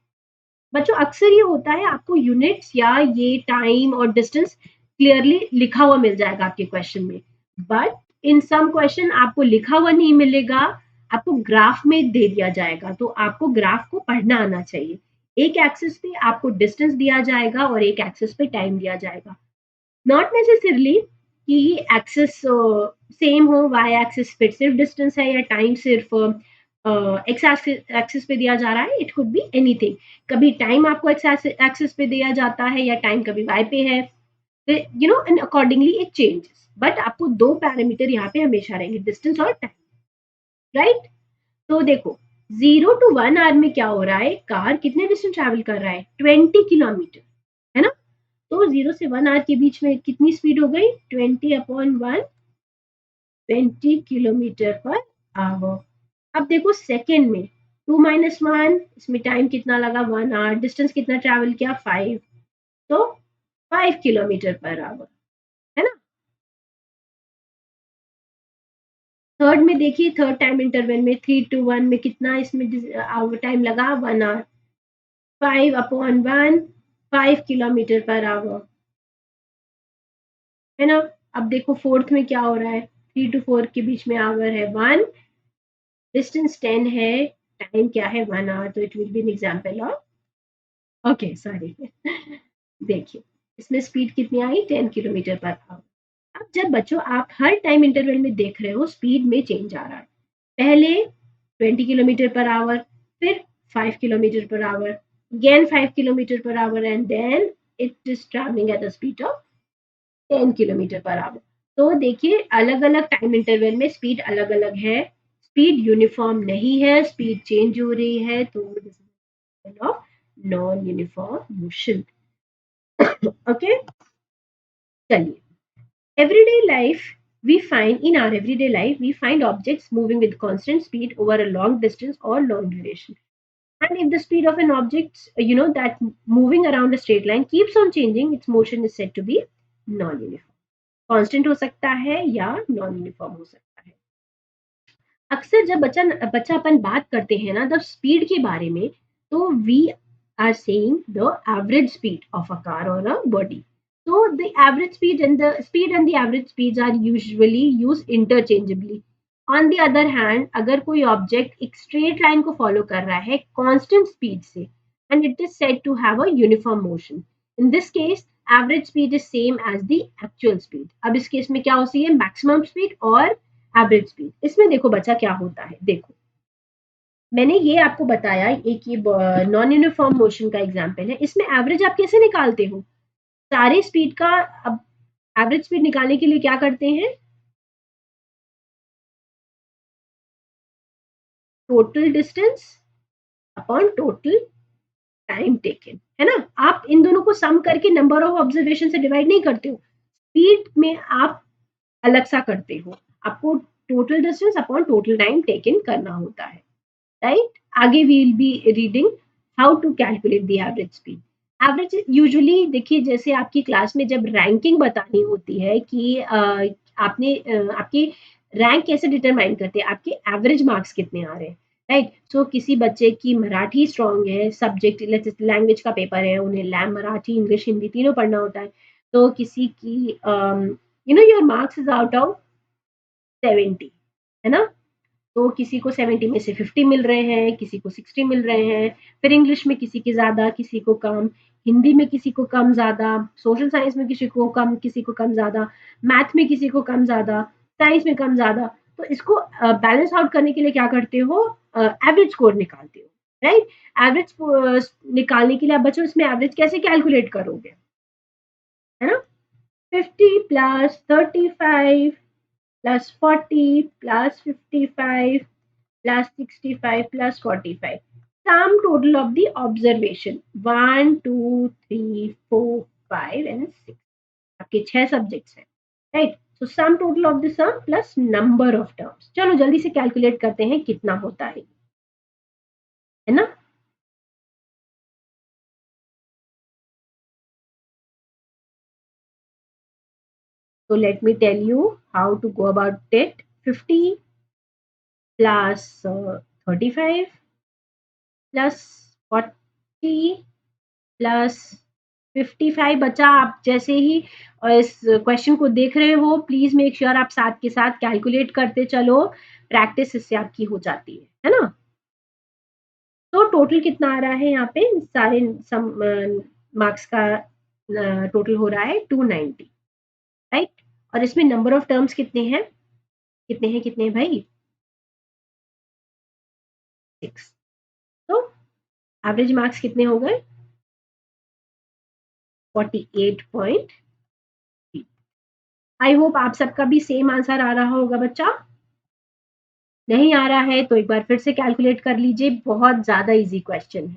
Speaker 1: बच्चों अक्सर ये होता है, आपको यूनिट्स या ये टाइम और डिस्टेंस क्लियरली लिखा हुआ मिल जाएगा आपके क्वेश्चन में, बट इन सम क्वेश्चन आपको लिखा हुआ नहीं मिलेगा, आपको ग्राफ में दे दिया जाएगा, तो आपको ग्राफ को पढ़ना आना चाहिए। एक एक्सिस पे आपको डिस्टेंस दिया जाएगा और एक एक्सिस पे टाइम दिया जाएगा, नॉट नेसेसरली कि एक्सिस सेम हो, वाई एक्सिस पे सिर्फ डिस्टेंस है या टाइम सिर्फ एक्स एक्सिस पे दिया जा रहा है, इट कुड बी एनीथिंग। कभी टाइम आपको एक्स एक्सिस पे दिया जाता है या टाइम कभी वाई पे है, you know, and accordingly it changes, but आपको दो पैरामीटर यहाँ पे हमेशा रहेंगे, डिस्टेंस और टाइम, राइट? तो देखो 0 to 1 आवर में क्या हो रहा है, कार कितने डिस्टेंस ट्रैवल कर रहा है, 20 किलोमीटर, है ना। तो 0 से 1 आवर के बीच में कितनी स्पीड हो गई, 20/1, 20 किलोमीटर पर आवर। अब देखो सेकेंड में, 2 - 1, इसमें टाइम कितना लगा, 1 आवर, डिस्टेंस कितना ट्रैवल किया, 5, तो 5 किलोमीटर पर आवर, है ना। थर्ड में देखिए, थर्ड टाइम इंटरवल में 3 to 1 में कितना इसमें टाइम लगा, 1 आवर, 5/1, 5 किलोमीटर पर आवर, है ना। अब देखो फोर्थ में क्या हो रहा है, 3 to 4 के बीच में आवर है 1, डिस्टेंस 10 है, टाइम क्या है, 1 आवर, तो it will be N example of, okay sorry देखिए इसमें स्पीड कितनी आई, 10 किलोमीटर पर आवर। अब जब बच्चों आप हर टाइम इंटरवल में देख रहे हो स्पीड में चेंज आ रहा है, पहले 20 किलोमीटर पर आवर, फिर 5 kilometre per hour, again 5 kilometre per hour, and then it is travelling at the speed of 10 kilometre per hour. तो देखिए अलग अलग टाइम इंटरवल में स्पीड अलग अलग है, स्पीड यूनिफॉर्म नहीं है, स्पीड चेंज हो रही है, तो of non uniform motion. Okay, चलिए, everyday life we find in our everyday life we find objects moving with constant speed over a long distance or long duration. And if the speed of an object, that moving around a straight line keeps on changing, its motion is said to be non-uniform. Constant हो सकता है या non-uniform हो सकता है। अक्सर जब बच्चा अपन बात करते हैं ना द स्पीड के बारे में, तो we are saying the average speed of a car और a body. So the average speed and the average speeds are usually used interchangeably. On the other hand, अगर कोई ऑब्जेक्ट एक स्ट्रेट लाइन को follow कर रहा है constant speed से, and it is said to have a uniform motion. In this case, average speed is same as the actual speed. अब इस केस में क्या होती है, मैक्सिमम स्पीड और एवरेज स्पीड। इसमें देखो बच्चा क्या होता है, देखो मैंने ये आपको बताया, एक ये नॉन यूनिफॉर्म मोशन का एग्जांपल है, इसमें एवरेज आप कैसे निकालते हो, सारे स्पीड का। अब एवरेज स्पीड निकालने के लिए क्या करते हैं, total distance upon total time taken, है ना। आप इन दोनों को सम करके नंबर ऑफ ऑब्जर्वेशन से डिवाइड नहीं करते हो, स्पीड में आप अलग सा करते हो, आपको total distance upon total time taken करना होता है, राइट। आगे we will be reading how to calculate the average speed. Average usually देखिए, जैसे आपकी क्लास में जब रैंकिंग बतानी होती है कि आपने आपकी रैंक कैसे डिटरमाइन करते हैं, आपके एवरेज मार्क्स कितने आ रहे हैं, राइट। सो किसी बच्चे की मराठी स्ट्रांग है, सब्जेक्ट लैंग्वेज का पेपर है, उन्हें मराठी इंग्लिश हिंदी तीनों पढ़ना होता है, तो किसी की your marks is out of 70, है ना। तो किसी को 70 में से 50 मिल रहे हैं, किसी को 60 मिल रहे हैं, फिर इंग्लिश में किसी के ज़्यादा, किसी को कम, हिंदी में किसी को कम ज़्यादा, सोशल साइंस में किसी को कम ज़्यादा, मैथ में किसी को कम ज़्यादा, साइंस में कम ज़्यादा। तो इसको बैलेंस आउट करने के लिए क्या करते हो, एवरेज स्कोर निकालते हो, राइट। एवरेज निकालने के लिए आप बच्चों इसमें एवरेज कैसे कैलकुलेट करोगे, है ना। 50 plus 35 plus 40 plus 55 plus 65 plus 45. Sum total of the observation 1, 2, 3, 4, 5 and 6. आपके 6 सब्जेक्ट्स हैं, right. So sum total of the sum plus number of terms. चलो जल्दी से कैलकुलेट करते हैं कितना होता है ना। So let me tell you how to go about it. 50 plus 35 plus 40 plus 55। बचा, आप जैसे ही इस क्वेश्चन को देख रहे हो प्लीज मेक श्योर आप साथ के साथ कैलकुलेट करते चलो, प्रैक्टिस इससे आपकी हो जाती है ना। तो टोटल कितना आ रहा है यहाँ पे, सारे मार्क्स का टोटल हो रहा है 290, राइट। और इसमें नंबर ऑफ टर्म्स कितने हैं, कितने हैं भाई, 6। तो एवरेज मार्क्स कितने हो गए, 48.3। आई होप आप सबका भी सेम आंसर आ रहा होगा बच्चा। नहीं आ रहा है तो एक बार फिर से कैलकुलेट कर लीजिए, बहुत ज़्यादा ईज़ी क्वेश्चन है।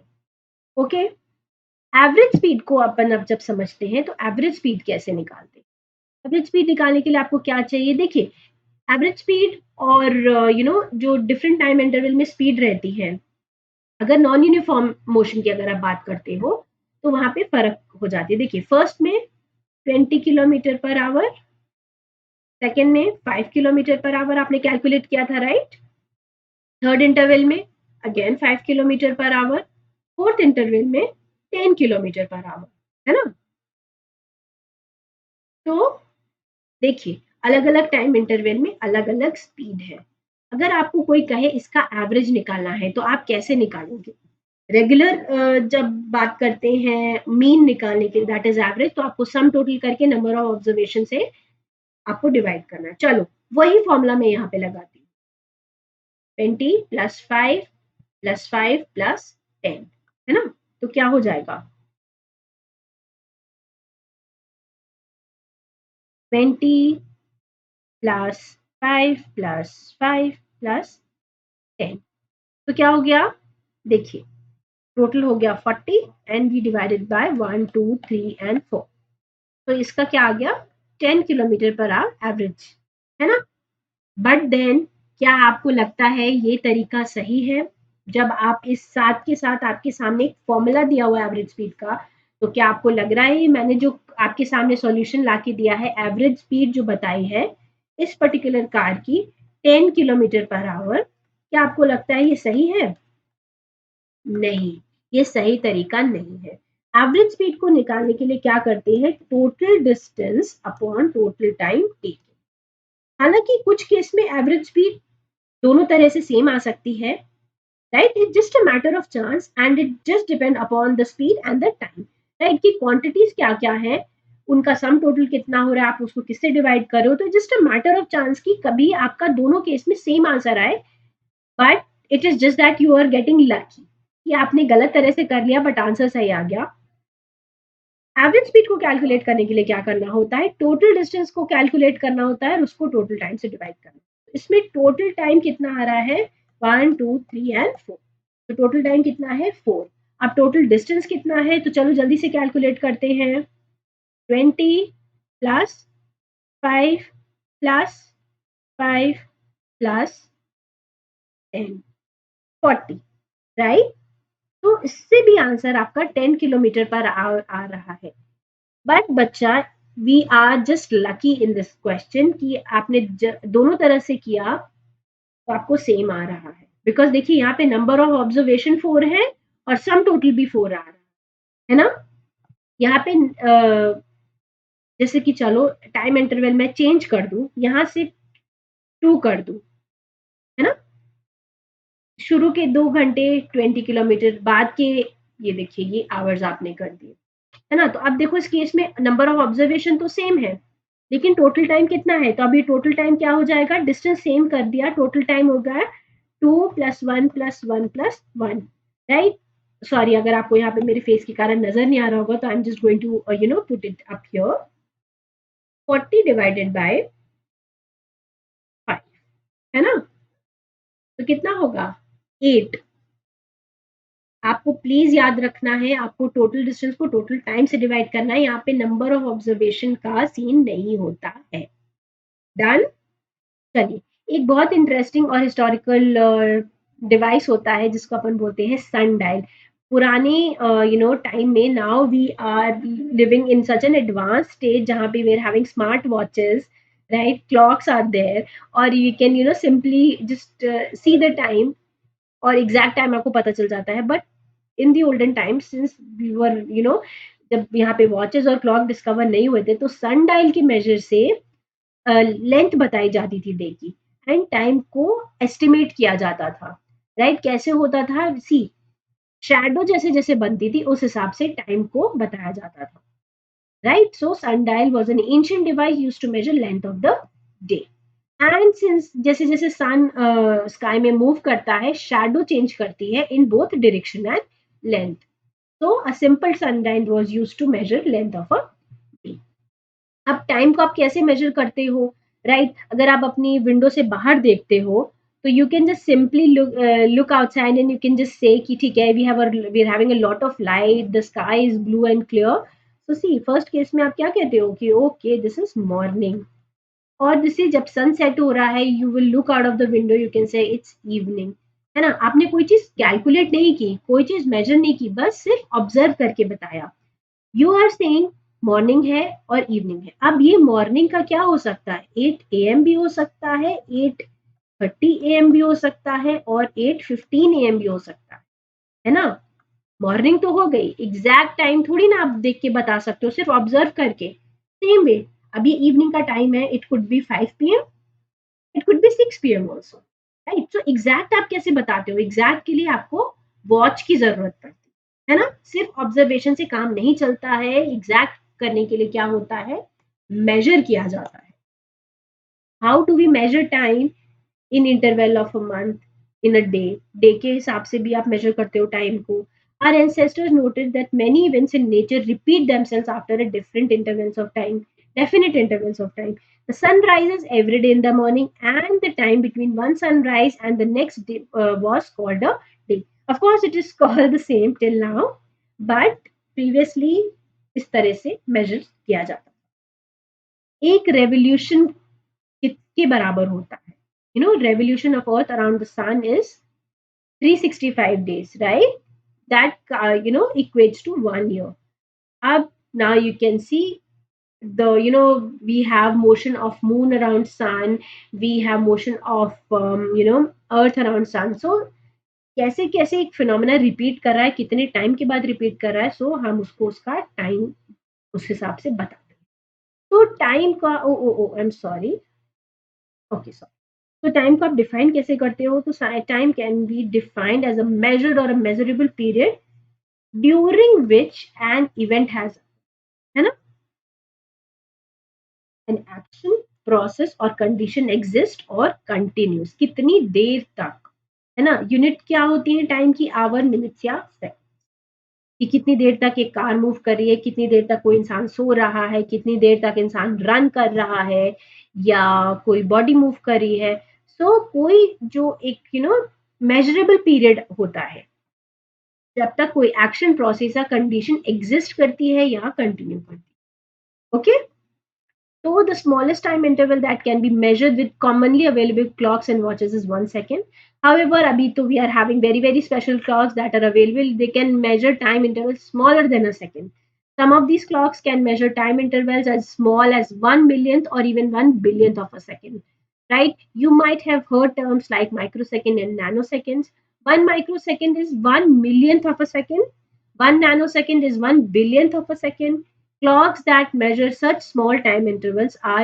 Speaker 1: ओके? एवरेज स्पीड को अपन अब जब समझते हैं तो एवरेज स्पीड कैसे निकालते हैं? एवरेज स्पीड निकालने के लिए आपको क्या चाहिए? देखिए, एवरेज स्पीड और जो डिफरेंट टाइम इंटरवल में स्पीड रहती है, अगर नॉन यूनिफॉर्म मोशन की अगर आप बात करते हो, तो वहाँ पे फ़र्क हो जाती है। देखिए, फर्स्ट में 20 किलोमीटर पर आवर, सेकंड में 5 किलोमीटर पर आवर आपने कैलकुलेट किया था, राइट? थर्ड इंटरवल में again 5 kilometre per our, fourth interval में 10 किलोमीटर पर आवर, है ना? तो देखिए, अलग-अलग टाइम इंटरवल में अलग-अलग स्पीड है। अगर आपको कोई कहे इसका एवरेज निकालना है, तो आप कैसे निकालोगे? रेगुलर जब बात करते हैं मीन निकालने के दैट इज़ एवरेज, तो आपको सम टोटल करके नंबर ऑफ ऑब्जर्वेशन से आपको डिवाइड करना है। चलो, वही फ़ॉर्मूला मैं यहाँ पे लगाती हूँ। 20 प्लस 5 प्लस 5 प्लस 10, है ना? तो क्या हो जाएगा? 20 प्लस 5 प्लस 5 प्लस 10, तो क्या हो गया? देखिए, टोटल हो गया 40 and we divided by 1, 2, 3 and 4, तो इसका क्या आ गया? 10 किलोमीटर पर आवर एवरेज, है ना? बट देन क्या आपको लगता है ये तरीका सही है? जब आप इस साथ के साथ आपके सामने एक फॉर्मूला दिया हुआ है एवरेज स्पीड का, तो क्या आपको लग रहा है मैंने जो आपके सामने सॉल्यूशन लाके दिया है, एवरेज स्पीड जो बताई है इस पर्टिकुलर कार की 10 किलोमीटर पर आवर, क्या आपको लगता है ये सही है? नहीं, ये सही तरीका नहीं है। एवरेज स्पीड को निकालने के लिए क्या करते हैं? Total distance upon total time taken. हालाँकि कुछ केस में एवरेज स्पीड दोनों तरह से सेम आ सकती है, right? It's just a matter of chance and it just depend upon the speed and the time, right? कि क्वांटिटीज़ क्या-क्या है, उनका सम टोटल कितना हो रहा है, आप उसको किससे डिवाइड कर रहे हो, तो just a matter of chance कि कभी आपका दोनों केस में सेम आंसर आए, but it is just that you are getting lucky कि आपने गलत तरह से कर लिया बट आंसर सही आ गया। एवरेज स्पीड को कैलकुलेट करने के लिए क्या करना होता है? टोटल डिस्टेंस को कैलकुलेट करना होता है और उसको टोटल टाइम से डिवाइड करना। इसमें टोटल टाइम कितना आ रहा है? 1, 2, 3 एंड 4, तो टोटल टाइम कितना है? 4। अब टोटल डिस्टेंस कितना है? तो चलो जल्दी से कैलकुलेट करते हैं। 20 प्लस 5 प्लस 5 प्लस 10, 40, राइट? तो इससे भी आंसर आपका 10 किलोमीटर पर आ रहा है। बट बच्चा, we are just lucky in this question कि आपने दोनों तरह से किया तो आपको सेम आ रहा है, बिकॉज देखिए यहाँ पे नंबर ऑफ ऑब्जर्वेशन 4 है और सम टोटल भी 4 आ रहा है ना? यहाँ पे जैसे कि चलो टाइम इंटरवल मैं चेंज कर दूं, यहाँ से 2 कर दूं, है ना? शुरू के 2 घंटे 20 किलोमीटर, बाद के ये देखिए ये आवर्स आपने कर दिए, है ना? तो अब देखो इस केस में नंबर ऑफ ऑब्जर्वेशन तो सेम है, लेकिन टोटल टाइम कितना है? तो अभी टोटल टाइम क्या हो जाएगा? डिस्टेंस सेम कर दिया, टोटल टाइम हो गया 2 plus 1 plus 1 plus 1, right? Sorry, अगर आपको यहाँ पे मेरे फेस के कारण नजर नहीं आ रहा होगा तो I am just going to put it up here. 40 divided by 5, है ना? तो कितना होगा? 8। आपको प्लीज याद रखना है, आपको टोटल डिस्टेंस को टोटल टाइम से डिवाइड करना है, यहाँ पे नंबर ऑफ ऑब्जर्वेशन का सीन नहीं होता है। डन? चलिए, एक बहुत इंटरेस्टिंग और हिस्टोरिकल डिवाइस होता है जिसको अपन बोलते हैं सन डायल। पुराने टाइम में, now we are living in such an advance stage जहाँ पे we are having smart watches, right? Clocks are there और you can simply just see the time और एग्जैक्ट टाइम आपको पता चल जाता है। But in the olden times, since we were जब यहाँ पे वॉचेस और क्लॉक डिस्कवर नहीं हुए थे, तो सन डायल के मेजर से लेंथ बताई जाती थी डे की एंड टाइम को एस्टिमेट किया जाता था, राइट? कैसे होता था? सी, शैडो जैसे जैसे बनती थी उस हिसाब से टाइम को बताया जाता था, right? So sundial was an ancient device used to measure length of the day, and since जैसे जैसे सन स्काई में मूव करता है, शैडो चेंज करती है in both direction and length, so a simple sundial was used to measure length of a day. अब time को आप कैसे मेजर करते हो, राइट? अगर आप अपनी विंडो से बाहर देखते हो तो you can just simply look outside and you can just say कि ठीक है we're having a lot of light, the sky is blue and clear. So see, first case में आप क्या कहते हो कि okay, this is morning. और जैसे जब सन सेट हो रहा है you will look out of the window, you can say it's evening, है ना? आपने कोई चीज कैलकुलेट नहीं की, कोई चीज मेजर नहीं की, बस सिर्फ ऑब्जर्व करके बताया. यू आर सेइंग मॉर्निंग है और इवनिंग है. अब ये मॉर्निंग का क्या हो सकता है? 8 AM भी हो सकता है, 8:30 AM भी हो सकता है और 8:15 AM भी हो सकता है ना? मॉर्निंग तो हो गई, एग्जैक्ट टाइम थोड़ी ना आप देख के बता सकते हो, सिर्फ ऑब्जर्व करके. सेम वे, अब ये इवनिंग का टाइम है, it could B 5 PM, it could B 6 PM also, right? So exact आप कैसे बताते हो? एग्जैक्ट के लिए आपको वॉच की जरूरत पड़ती है ना? सिर्फ ऑब्जर्वेशन से काम नहीं चलता है. एग्जैक्ट करने के लिए क्या होता है? मेजर किया जाता है. How do we measure time? In interval of a month, in a day. Day के हिसाब से भी आप मेजर करते हो टाइम को. Our ancestors noted that many events in nature repeat themselves after a different intervals of time, definite intervals of time. The sun rises every day in the morning, and the time between one sunrise and the next day was called a day. Of course, it is called the same till now, but previously इस तरह से measure किया जाता. एक revolution किसके बराबर होता है? You know, revolution of Earth around the sun is 365 days, right? That equates to 1 year. Up now you can see the we have motion of moon around sun, we have motion of earth around sun. So कैसे कैसे एक phenomena repeat कर रहा है, कितने time के बाद repeat कर रहा है, सो हम उसको उसका टाइम उस हिसाब से बताते हैं. तो टाइम का oh oh oh I am sorry, okay sorry. तो टाइम को आप डिफाइन कैसे करते हो? तो time can be defined as a measured or a measurable period during which an event has, है ना, an action, process or condition exist or continues. कितनी देर तक, है ना? यूनिट क्या होती है टाइम की? आवर, मिनट्स या सेकंड. कि कितनी देर तक एक कार मूव कर रही है, कितनी देर तक कोई इंसान सो रहा है, कितनी देर तक इंसान रन कर रहा है या कोई बॉडी मूव कर रही है. सो कोई जो एक मेजरेबल पीरियड होता है जब तक कोई एक्शन, प्रोसेस या कंडीशन एग्जिस्ट करती है या कंटिन्यू करती है. Okay. So the smallest time interval that can be measured with commonly available clocks and watches is 1 second. However, abhi to we are having very special clocks that are available. They can measure time intervals smaller than a second. Some of these clocks can measure time intervals as small as 1 millionth or even 1 billionth of a second. Right? You might have heard terms like microsecond and nanoseconds. 1 microsecond is 1 millionth of a second. 1 nanosecond is 1 billionth of a second. Clocks that measure such small time intervals are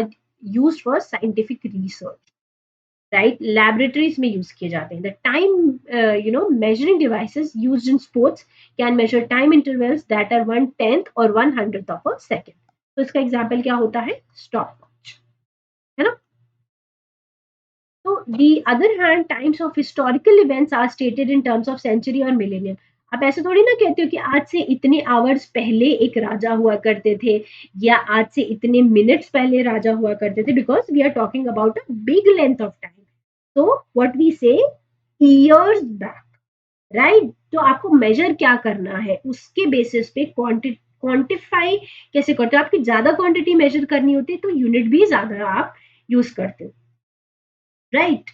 Speaker 1: used for scientific research, right? Laboratories में use किए जाते हैं. The time, measuring devices used in sports can measure time intervals that are 1/10 or 1/100th of a second. तो इसका example क्या होता है? Stopwatch, है ना? So the other hand, times of historical events are stated in terms of century or millennium. आप ऐसे थोड़ी ना कहते हो कि आज से इतने आवर्स पहले एक राजा हुआ करते थे या आज से इतने मिनट्स पहले राजा हुआ करते थे, because we are talking about a big length of time. तो what we say years back, right? तो आपको मेजर क्या करना है उसके बेसिस पे क्वांटिफाई कैसे करते हो. आपकी ज्यादा क्वांटिटी मेजर करनी होती है तो यूनिट भी ज्यादा आप यूज करते हो, right?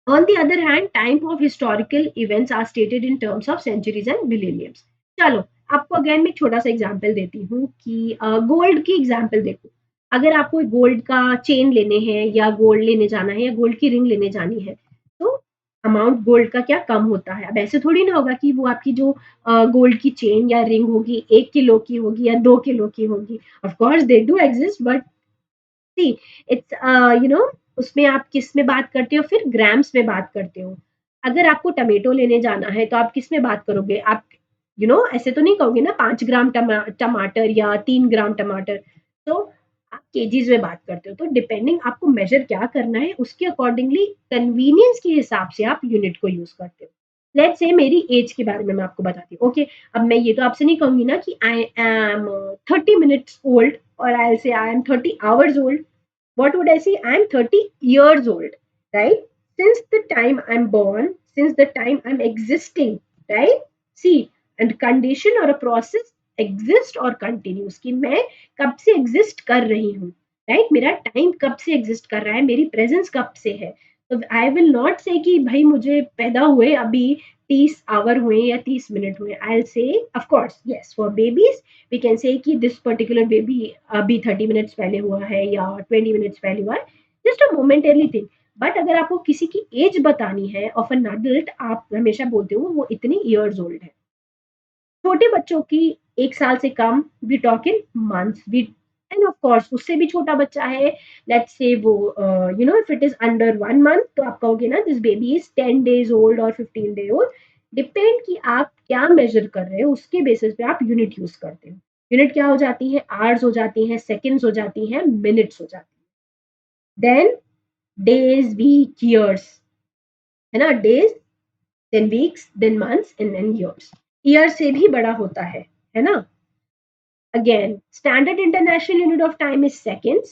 Speaker 1: On the other hand, time of historical events are stated in terms of centuries and millenniums. चलो, आपको अगेन मैं छोटा सा एग्जांपल देती हूँ कि गोल्ड की एग्जांपल देखो. अगर आपको गोल्ड का चेन लेने हैं या गोल्ड लेने जाना है या गोल्ड की रिंग लेने जानी है, तो अमाउंट गोल्ड का क्या कम होता है. अब ऐसे थोड़ी ना होगा कि वो आपकी जो गोल्ड की चेन या रिंग होगी 1 किलो की होगी या 2 किलो की होगी. Of course they do exist, but see it's उसमें आप किस में बात करते हो, फिर ग्राम्स में बात करते हो. अगर आपको टमेटो लेने जाना है तो आप किस में बात करोगे? आप ऐसे तो नहीं कहोगे ना 5 ग्राम टमाटर या 3 ग्राम टमाटर. तो आप केजीज में बात करते हो. तो डिपेंडिंग आपको मेजर क्या करना है उसके अकॉर्डिंगली कन्वीनियंस के हिसाब से आप यूनिट को यूज करते हो. लेट्स से मेरी एज के बारे में मैं आपको बताती हूँ. ओके, अब मैं ये तो आपसे नहीं कहूंगी ना कि आई एम 30 minutes ओल्ड और आई से I am 30 hours old. What would I say? I'm 30 years old, right? since the time I'm born, since the time I'm existing, right? See, and condition or a process exist or continues कि मैं कब से exist कर रही हूँ, right? मेरा time कब से exist कर रहा है, मेरी presence कब से है. तो I will not say कि भाई मुझे पैदा हुए अभी 30 आवर हुए या 30 मिनट हुए. I'll say, of course, yes, for babies we can say कि this particular baby अभी 30 minutes पहले हुआ है या 20 minutes पहले हुआ है. Just a momentary thing. But अगर आपको किसी की एज बतानी है ऑफ एन अडल्ट, आप हमेशा बोलते हो वो इतने ईयर्स ओल्ड है. छोटे बच्चों की 1 साल से कम, we talk in months, we and of course उससे भी छोटा बच्चा है, लेट्स से वो if it is under 1 month तो आप कहोगे ना this baby is 10 days old और 15 डे ओल्ड. डिपेंड कि आप क्या मेजर कर रहे हो, उसके बेसिस पे आप यूनिट यूज करते हो. यूनिट क्या हो जाती है? आवर्स हो जाती हैं, सेकेंड्स हो जाती हैं, मिनट्स हो जाती हैं. देन डेज, वीक, ईयर्स, है ना? Days, then weeks, then months and then years. Year से भी बड़ा होता है ना? Again, standard international unit of time is seconds.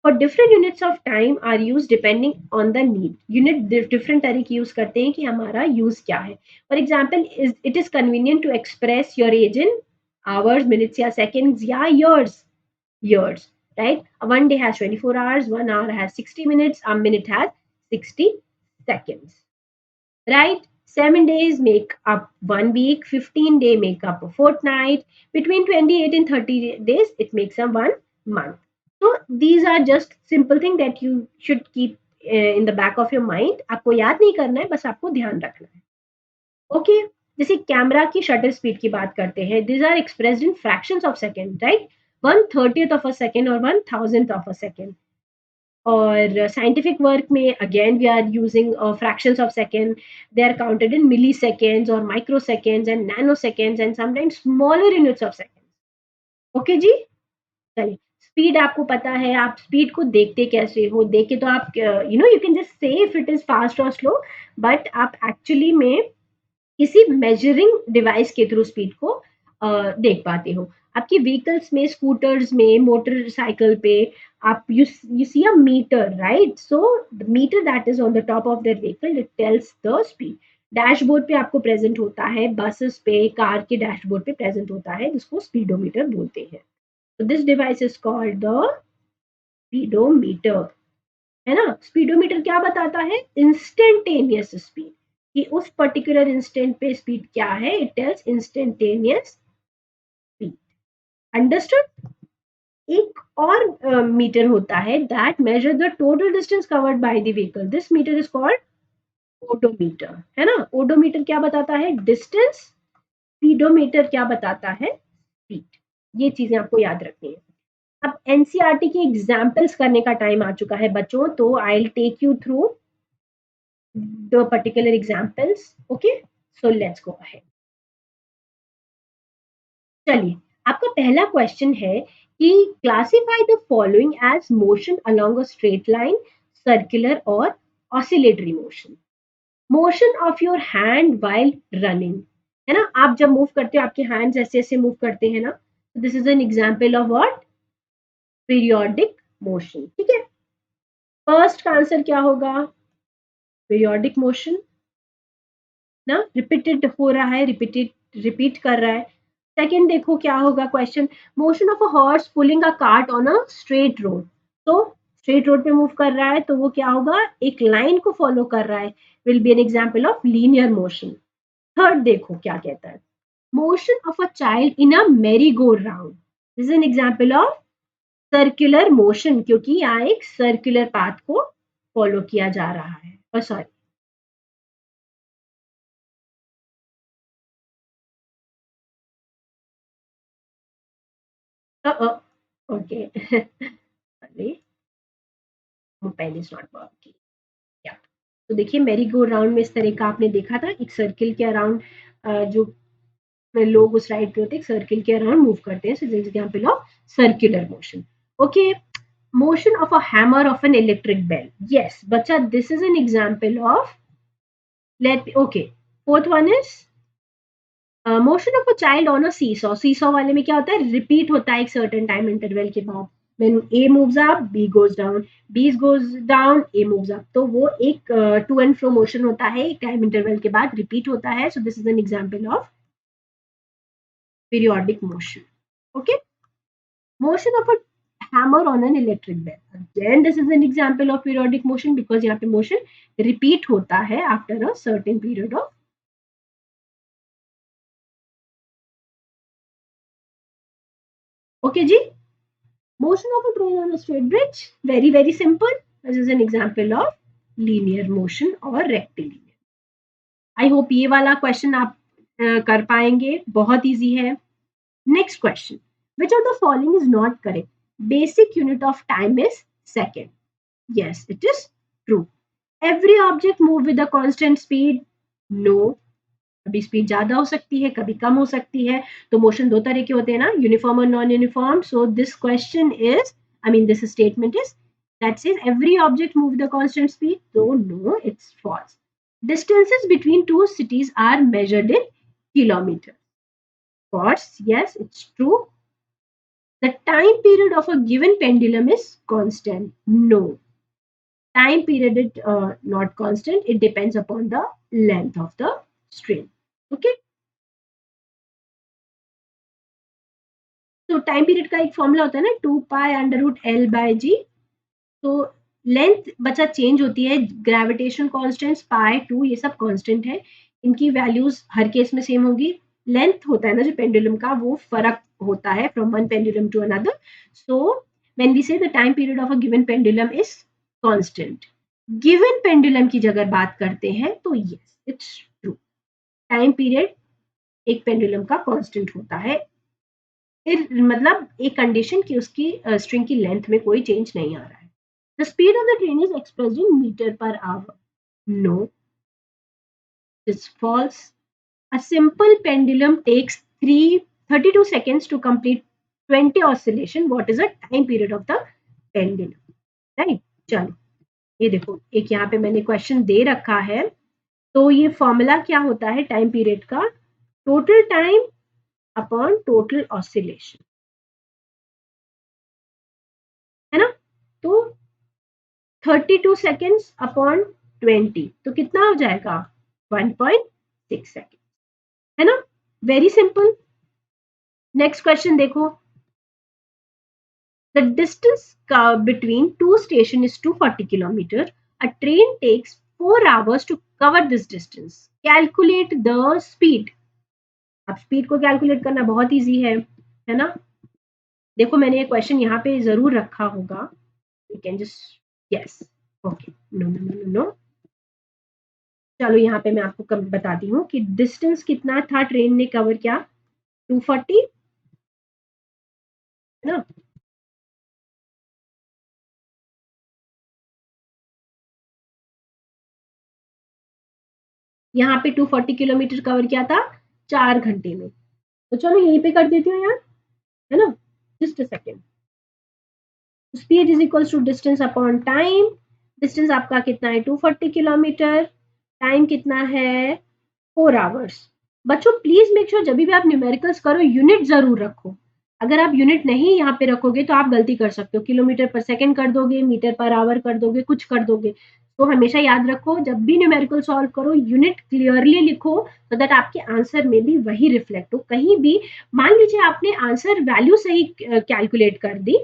Speaker 1: For different units of time are used depending on the need. Unit different तरीके use करते हैं कि हमारा use क्या है. For example, it is convenient to express your age in hours, minutes या seconds या years. Years, right? One day has 24 hours, 1 hour has 60 minutes, a minute has 60 seconds. Right? 7 days make up 1 week, 15 day make up a fortnight, between 28 and 30 days it makes a 1 month. So these are just simple things that you should keep in the back of your mind. आपको याद नहीं करना है, बस आपको ध्यान रखना है. ओके, जैसे कैमरा की शटर स्पीड की बात करते हैं, these are expressed in fractions of second, right? 1/30th of a second और 1,000th of a second. और साइंटिफिक वर्क में again we are using fractions of second. They are counted in milliseconds और microseconds and nanoseconds and sometimes smaller units of seconds. Okay जी, चलिए. Speed आपको पता है, आप speed को देखते कैसे हो? देख के तो आप you can just say if it is fast और स्लो, बट आप एक्चुअली में किसी मेजरिंग डिवाइस के थ्रू स्पीड को देख पाते हो. आपकी व्हीकल्स में, स्कूटर्स में, मोटरसाइकिल पे आप you see a meter, right? So the meter that is on the top of that vehicle, it tells the speed. Dashboard पे आपको प्रेजेंट होता है, बसेस पे, कार के डैशबोर्ड पे प्रेजेंट होता है, जिसको स्पीडोमीटर बोलते हैं. So this device is called the speedometer. है ना? स्पीडोमीटर क्या बताता है? इंस्टेंटेनियस स्पीड, कि उस पर्टिकुलर इंस्टेंट पे स्पीड क्या है. It tells instantaneous speed. Understood? एक और मीटर होता है that measure the total distance covered by the vehicle. This meter is called odometer. है ना? ओडोमीटर क्या बताता है? डिस्टेंस. स्पीडोमीटर क्या बताता है? स्पीड. ये चीजें आपको याद रखनी है. अब एनसीईआरटी के एग्जाम्पल्स करने का टाइम आ चुका है बच्चों, तो I will take you through the particular examples. Okay, so let's go ahead. चलिए, आपका पहला क्वेश्चन है कि classify the following as motion along a straight line, circular और oscillatory motion. Motion of your hand while running, है ना? आप जब मूव करते हो आपके हैंड्स ऐसे ऐसे मूव करते हैं ना. This is an example of what? Periodic motion. ठीक है. फर्स्ट का आंसर क्या होगा? पीरियोडिक मोशन ना, रिपीटेड हो रहा है, रिपीट कर रहा है. सेकंड देखो क्या होगा question. Motion of a horse pulling a cart on a straight road. तो स्ट्रेट रोड पे मूव कर रहा है तो वो क्या होगा? एक लाइन को फॉलो कर रहा है, will be an example of linear motion. Third देखो क्या कहता है. Motion of a child in a merry go round. This is an example of circular motion, क्योंकि यहाँ एक सर्कुलर पाथ को फॉलो किया जा रहा है. Sorry, okay. अरे, पेन इज नॉट वर्किंग. या, तो देखिए मेरी गो राउंड में इस तरह का आपने देखा था, एक सर्किल के अराउंड जो लोग उस राइड पे होते हैं, एक सर्किल के अराउंड मूव करते हैं. So this is example of circular motion. Okay. Motion of a hammer of an electric bell. Yes बच्चा, this is an example of, let okay. Fourth one is motion of a child on a seesaw. Seesaw वाले में क्या होता है? Repeat होता है एक certain time interval के बाद. when A moves up, B goes down, B goes down, A moves up. तो वो एक to and fro motion होता है, एक टाइम इंटरवल के बाद रिपीट होता है. So this is an example of periodic motion. Okay, motion of a hammer on an electric bell. Again, this is an example of periodic motion because यहाँ पे motion repeat होता है after a certain period of. Okay ji. Motion of a train on a straight bridge, very simple. This is an example of linear motion or rectilinear. I hope ये वाला question आप कर पाएंगे, बहुत easy है. Next question, which of the following is not correct? Basic unit of time is second. Yes, it is true. Every object move with a constant speed? No. कभी speed ज्यादा हो सकती है, कभी कम हो सकती है. तो मोशन दो तरह के होते हैं ना, यूनिफॉर्म और non uniform. So this question is, I mean this statement is that says every object move with a constant speed. So no, it's false. Distances between two cities are measured in kilometers. Of course, yes, it's true. The time period of a given pendulum is constant. No, time period is not constant. It depends upon the length of the string. Okay. तो time period का एक formula होता है ना, 2π√L/g. तो length बचा change होती है, ग्रेविटेशन कांस्टेंट्स π2 ये सब कांस्टेंट है, इनकी वैल्यूज हर केस में सेम होगी. लेंथ होता है ना जो पेंडुलम का, वो फर्क होता है from one pendulum to another. So when we say the time period of a given pendulum is constant. Given pendulum की अगर बात करते हैं तो yes, it's true. Time period एक पेंडुलम का कांस्टेंट होता है, मतलब एक कंडीशन कि उसकी स्ट्रिंग की लेंथ में कोई चेंज नहीं आ रहा है. The speed of the train is expressed in metre per hour. No, it's false. A simple pendulum takes 32 seconds to complete 20 oscillation. What is the time period of the pendulum? Right. चलो ये देखो, एक यहाँ पे मैंने question दे रखा है. तो ये फॉर्मूला क्या होता है टाइम पीरियड का? Total time upon total oscillation, है ना. तो 32 सेकेंड्स अपॉन 20 तो कितना हो जाएगा? 1.6 सेकेंड, है ना. Very simple. नेक्स्ट क्वेश्चन देखो. The distance between two stations is 240 kilometer. A train takes 4 hours to cover this distance. Calculate the speed. अब स्पीड को कैलकुलेट करना बहुत इजी है ना. देखो मैंने ये क्वेश्चन यहाँ पे जरूर रखा होगा. You can just yes. Okay, no no no no no. चलो यहाँ पे मैं आपको बताती हूँ कि डिस्टेंस कितना था ट्रेन ने कवर किया. 240, है ना. यहाँ पे 240 किलोमीटर कवर किया था 4 घंटे में. तो चलो यहीं पे कर देती हूँ यार, है ना. Just a second. Speed is equals to distance upon time. Distance आपका कितना है? 240 किलोमीटर. टाइम कितना है? 4 आवर्स. बच्चों प्लीज मेक श्योर जब भी आप न्यूमेरिकल्स करो यूनिट जरूर रखो. अगर आप यूनिट नहीं यहाँ पे रखोगे तो आप गलती कर सकते हो. किलोमीटर पर सेकंड कर दोगे, मीटर पर आवर कर दोगे, कुछ कर दोगे. तो हमेशा याद रखो जब भी न्यूमेरिकल सॉल्व करो यूनिट क्लियरली लिखो, so दैट आपके आंसर में भी वही रिफ्लेक्ट हो. कहीं भी मान लीजिए आपने आंसर वैल्यू सही कैलकुलेट कर दी,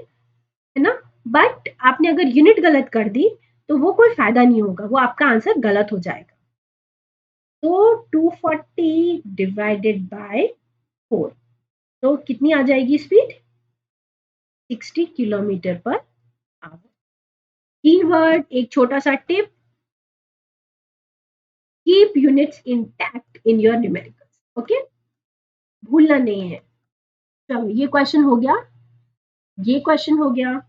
Speaker 1: है ना, बट आपने अगर यूनिट गलत कर दी तो वो कोई फायदा नहीं होगा, वो आपका आंसर गलत हो जाएगा. तो 240 डिवाइडेड बाय 4, तो कितनी आ जाएगी speed? 60 kilometre per our. Keyword, एक छोटा सा tip, keep units intact in your numericals. Okay, भूलना नहीं है. चलो ये क्वेश्चन हो गया, ये क्वेश्चन हो गया.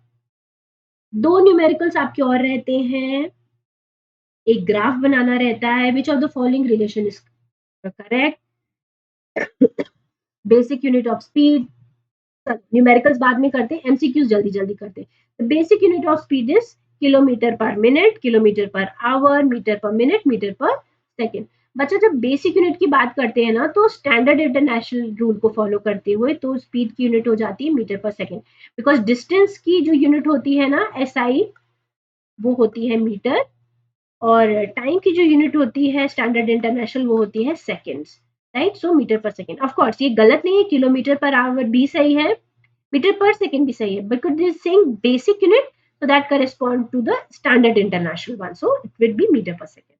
Speaker 1: दो न्यूमेरिकल्स आपके और रहते हैं. एक ग्राफ बनाना रहता है. Which of the following relation is correct? Basic unit of speed. Numericals बाद में करते हैं, एमसीक्यूज जल्दी जल्दी करते हैं. Basic unit of speed is kilometre per minute, kilometre per hour, metre per minute, metre per second. बच्चा जब बेसिक यूनिट की बात करते हैं ना, तो स्टैंडर्ड इंटरनेशनल रूल को फॉलो करते हुए तो स्पीड की यूनिट हो जाती है metre per second, because distance की जो यूनिट होती है ना SI, वो होती है मीटर, और टाइम की जो यूनिट होती है स्टैंडर्ड इंटरनेशनल वो होती है seconds, right? So metre per second, of course ये गलत नहीं है, किलोमीटर पर आवर भी सही है, मीटर पर सेकेंड भी सही है, because this saying basic unit, so that correspond to the standard international one, so it will be meter per second.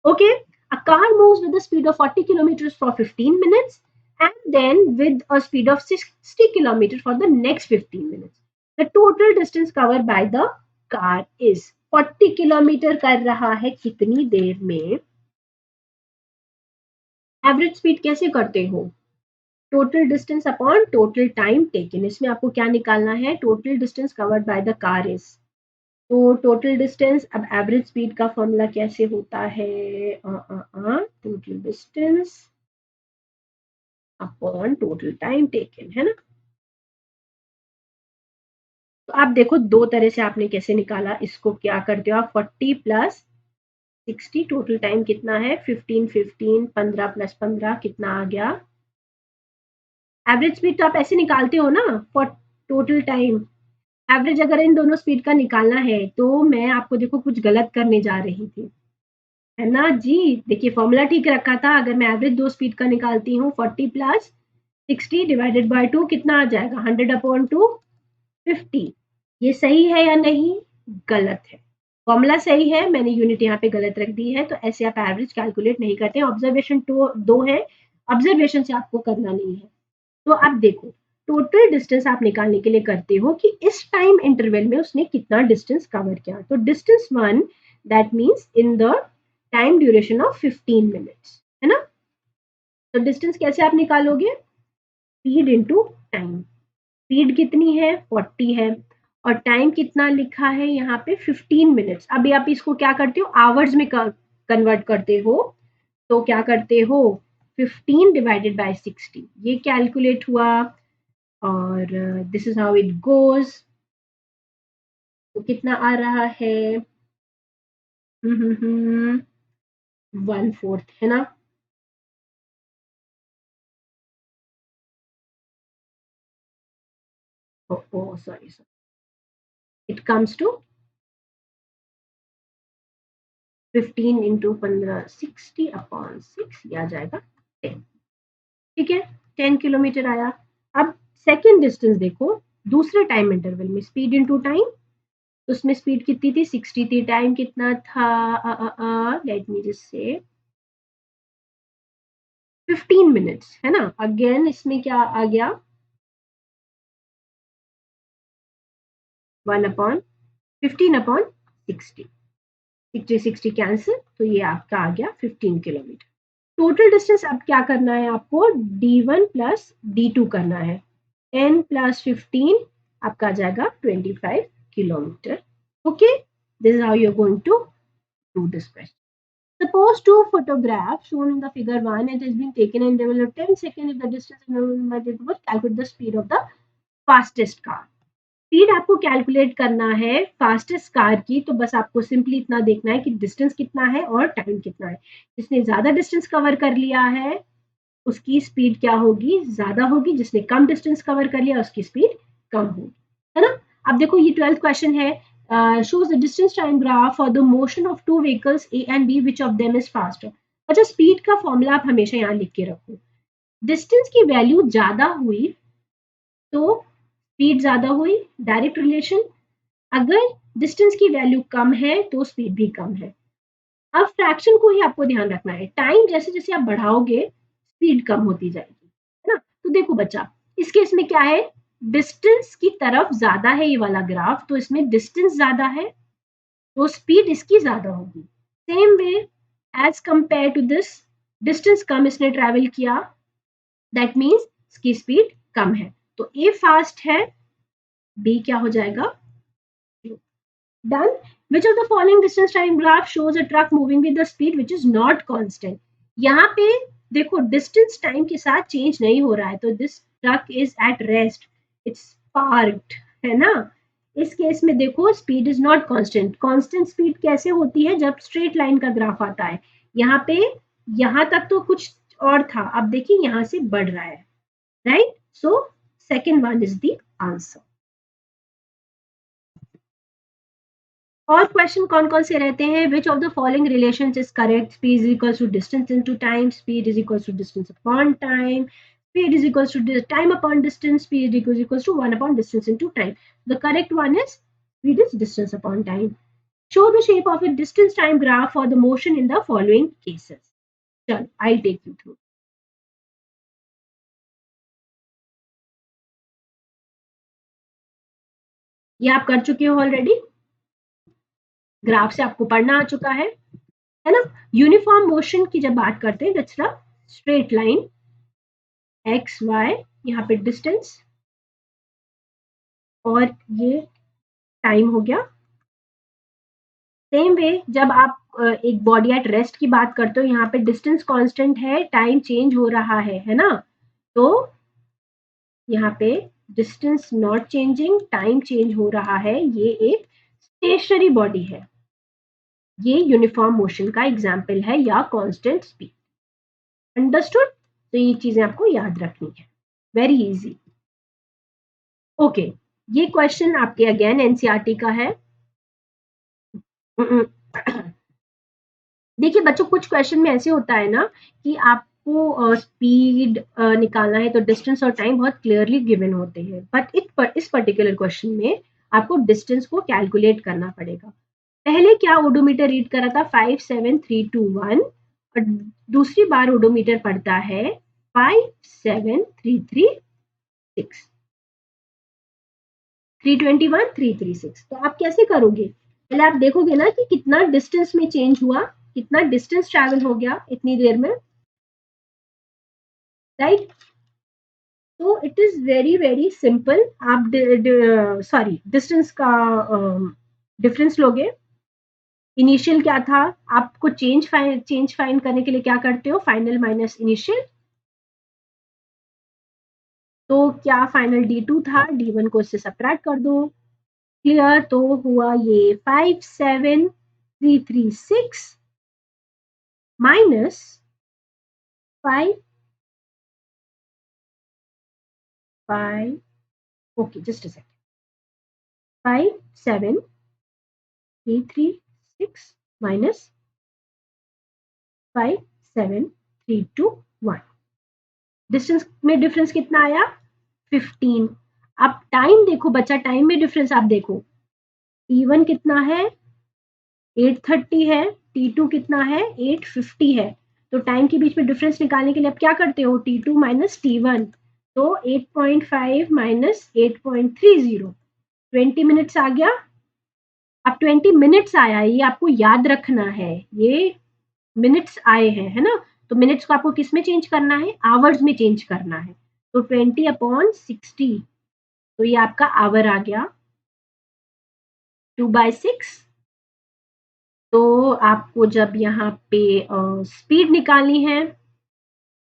Speaker 1: Okay, a car moves with a speed of 40 kilometers for 15 minutes and then with a speed of 60 kilometers for the next 15 minutes. The total distance covered by the car is 40 kilometre कर रहा है कितनी देर में? Average speed कैसे करते हो? Total distance upon total time taken, इसमें आपको क्या निकालना है? Total distance covered by the car is, तो टोटल डिस्टेंस, अब एवरेज स्पीड का फॉर्मूला कैसे होता है? Total distance upon total time taken, है ना? तो आप देखो दो तरह से आपने कैसे निकाला, इसको क्या करते हो आप, 40 प्लस 60, टोटल टाइम कितना है? 15 15, 15 प्लस 15 कितना आ गया? एवरेज स्पीड तो आप ऐसे निकालते हो ना फॉर टोटल टाइम। एवरेज अगर इन दोनों स्पीड का निकालना है तो मैं आपको देखो कुछ गलत करने जा रही थी, है ना जी? देखिए फॉर्मूला ठीक रखा था, अगर मैं एवरेज दो स्पीड का निकालती हूँ 40 प्लस 60 डिवाइडेड बाय 2 कितना आ जाएगा? 100 अपॉन 2 50। ये सही है या नहीं? गलत है। फॉर्मूला सही है, मैंने यूनिट यहाँ पे गलत रख दी है, तो ऐसे आप एवरेज कैलकुलेट नहीं करते। ऑब्जर्वेशन तो दो है, ऑब्जर्वेशन से आपको करना नहीं है। तो आप देखो टोटल डिस्टेंस आप निकालने के लिए करते हो कि इस टाइम इंटरवल में उसने कितना डिस्टेंस कवर किया, तो distance 1 that means in the time duration of 15 minutes, है ना? तो डिस्टेंस कैसे आप निकालोगे? Speed into time. स्पीड कितनी है? 40 है, और टाइम कितना लिखा है यहाँ पे? 15 मिनट्स। अभी आप इसको क्या करते हो? आवर्स में कन्वर्ट करते हो, तो क्या करते हो? 15 डिवाइडेड बाय 60, ये कैलकुलेट हुआ, और this is how it goes. तो कितना आ रहा है? 1/4, है ना? Sorry, it comes to 15 into 15, 60 upon 6, ये आ जाएगा 10। ठीक है, 10 किलोमीटर आया। अब सेकेंड डिस्टेंस देखो, दूसरे टाइम इंटरवल में स्पीड इनटू टाइम, तो उसमें स्पीड कितनी थी? 60 थी, टाइम कितना था? Let me just say 15 minutes, है ना? अगेन इसमें क्या आ गया? 1 अपॉन 15 अपॉन 60, 60 कैंसिल, तो ये आपका आ गया 15 किलोमीटर। टोटल डिस्टेंस अब क्या करना है आपको? D1 प्लस D2 करना है, 10 प्लस 15 आपका आ जाएगा 25 kilometre. Okay, this is how you are going to do this question. Suppose two photographs shown in the figure 1, it has been taken in interval of 10 seconds. If the distance is calculate the speed of the fastest car. Speed आपको calculate करना है fastest car की, तो बस आपको simply इतना देखना है कि डिस्टेंस कितना है और टाइम कितना है। जिसने ज्यादा डिस्टेंस कवर कर लिया है उसकी स्पीड क्या होगी? ज्यादा होगी। जिसने कम डिस्टेंस कवर कर लिया उसकी स्पीड कम होगी, है ना? अब देखो ये 12th क्वेश्चन है, shows the distance time graph for the motion of two vehicles A and B, which of them is faster. अच्छा, स्पीड का फॉर्मूला आप हमेशा यहाँ लिख के रखो। डिस्टेंस की वैल्यू ज्यादा हुई तो स्पीड ज्यादा हुई, डायरेक्ट रिलेशन। अगर डिस्टेंस की वैल्यू कम है तो स्पीड भी कम है। अब फ्रैक्शन को ही आपको ध्यान रखना है, टाइम जैसे जैसे आप बढ़ाओगे स्पीड कम होती जाएगी, है ना? तो देखो बच्चा, इस केस में क्या है? डिस्टेंस की तरफ ज्यादा है ये वाला ग्राफ, तो इसमें डिस्टेंस ज्यादा है तो स्पीड इसकी ज्यादा होगी। Same way as compare to this, distance कम इसने ट्रेवल किया, दैट मीन्स इसकी स्पीड कम है, तो ए फास्ट है, बी क्या हो जाएगा? Done. Which of the following distance time graph shows a truck moving with the speed which is not constant? यहाँ पे देखो डिस्टेंस टाइम के साथ चेंज नहीं हो रहा है, तो this truck is at rest, it's parked, है ना? इस केस में देखो speed is not constant. Constant speed कैसे होती है? जब स्ट्रेट लाइन का ग्राफ आता है। यहाँ पे यहाँ तक तो कुछ और था, अब देखिए यहाँ से बढ़ रहा है, right? So second one is the answer. और क्वेश्चन कौन कौन से रहते हैं? Which of the following relations is correct? Speed is equal to distance into time, speed is equal to distance upon time, speed is equal to time upon distance, speed is equal to 1 upon distance into time. The correct one is speed is distance upon time. Show the shape of a distance time graph for the motion in the following cases. चलो, I'll take you through. ये आप कर चुके हो already, graph से आपको पढ़ना आ चुका है ना? यूनिफॉर्म मोशन की जब बात करते हैं, that's the straight line X Y, यहाँ पे डिस्टेंस और ये टाइम हो गया। सेम वे जब आप एक बॉडी एट रेस्ट की बात करते हो, यहाँ पे डिस्टेंस कांस्टेंट है, टाइम चेंज हो रहा है ना? तो यहाँ पे distance not changing, time change हो रहा है, ये एक स्टेशनरी बॉडी है। ये यूनिफॉर्म मोशन का एग्जाम्पल है या कांस्टेंट स्पीड। अंडरस्टूड? तो ये चीजें आपको याद रखनी है, वेरी इजी। ओके, ये क्वेश्चन आपके अगेन एनसीईआरटी का है। देखिए बच्चों, कुछ क्वेश्चन में ऐसे होता है ना कि आपको स्पीड निकालना है तो डिस्टेंस और टाइम बहुत क्लियरली गिवन होते हैं, बट इस पर्टिकुलर क्वेश्चन में आपको डिस्टेंस को कैलकुलेट करना पड़ेगा। पहले क्या ओडोमीटर रीड कर रहा था? 57321 और दूसरी बार ओडोमीटर पढ़ता है 57336, 321 336। तो आप कैसे करोगे? पहले आप देखोगे ना कि कितना डिस्टेंस में चेंज हुआ, कितना डिस्टेंस ट्रैवल हो गया इतनी देर में, राइट? तो it is very very simple. आप सॉरी डिस्टेंस का डिफरेंस लोगे। इनिशियल क्या था? आपको चेंज फाइंड करने के लिए क्या करते हो? Final minus initial. तो क्या फाइनल D2 था, D1 को इससे सब्ट्रैक्ट कर दो। क्लियर? तो हुआ ये 57336 minus 5 okay just a second, 57336 minus 57321। Distance में डिफरेंस कितना आया? 15। अब टाइम देखो बच्चा, टाइम में डिफरेंस आप देखो, T1 कितना है? 830 है, T2 कितना है? 850 है। तो टाइम के बीच में डिफरेंस निकालने के लिए आप क्या करते हो? T2 माइनस T1, तो 8.5 माइनस 8.30, 20 मिनट्स आ गया। अब 20 मिनट्स आया, ये आपको याद रखना है, ये मिनट्स आए हैं, है ना? तो मिनट्स को आपको किस में चेंज करना है? आवर्स में चेंज करना है। तो 20/60, तो ये आपका आवर आ गया 2/6। तो आपको जब यहाँ पे स्पीड निकालनी है,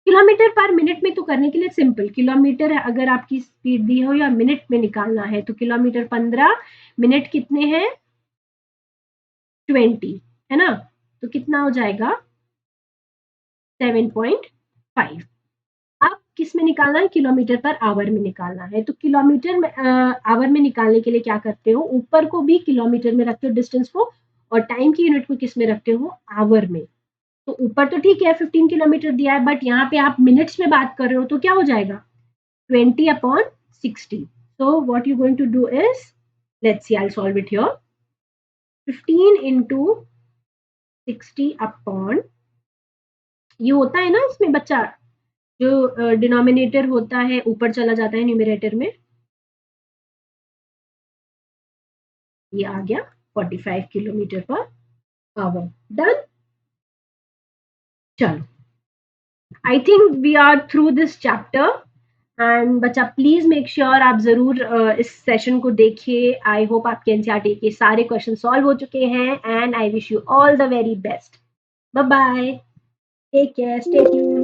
Speaker 1: किलोमीटर पर मिनट में तो करने के लिए सिंपल, किलोमीटर अगर आपकी स्पीड दी हो या मिनट में निकालना है तो किलोमीटर 15, मिनट कितने हैं? 20, है ना? तो कितना हो जाएगा? 7.5। अब किस में निकालना है? किलोमीटर पर आवर में निकालना है। तो किलोमीटर में आवर में निकालने के लिए क्या करते हो? ऊपर को भी किलोमीटर में रखते हो डिस्टेंस को, और टाइम की यूनिट को किस में रखते हो? आवर में। तो ऊपर तो ठीक है 15 किलोमीटर दिया है, बट यहाँ पे आप मिनट्स में बात कर रहे हो, तो क्या हो जाएगा? 20/60। So what you're going to do is, let's see, I'll solve it here. 15 into 60 upon, ये होता है ना इसमें बच्चा, जो डिनोमिनेटर होता है ऊपर चला जाता है न्यूमरेटर में, ये आ गया 45 किलोमीटर पर आवर। डन? चलो, I think we are through this chapter. And बच्चा प्लीज मेक श्योर आप जरूर इस सेशन को देखिए। आई होप आपके एनसीईआरटी के सारे क्वेश्चन सॉल्व हो चुके हैं, and I wish you all the very best. Bye bye, take care, stay tuned.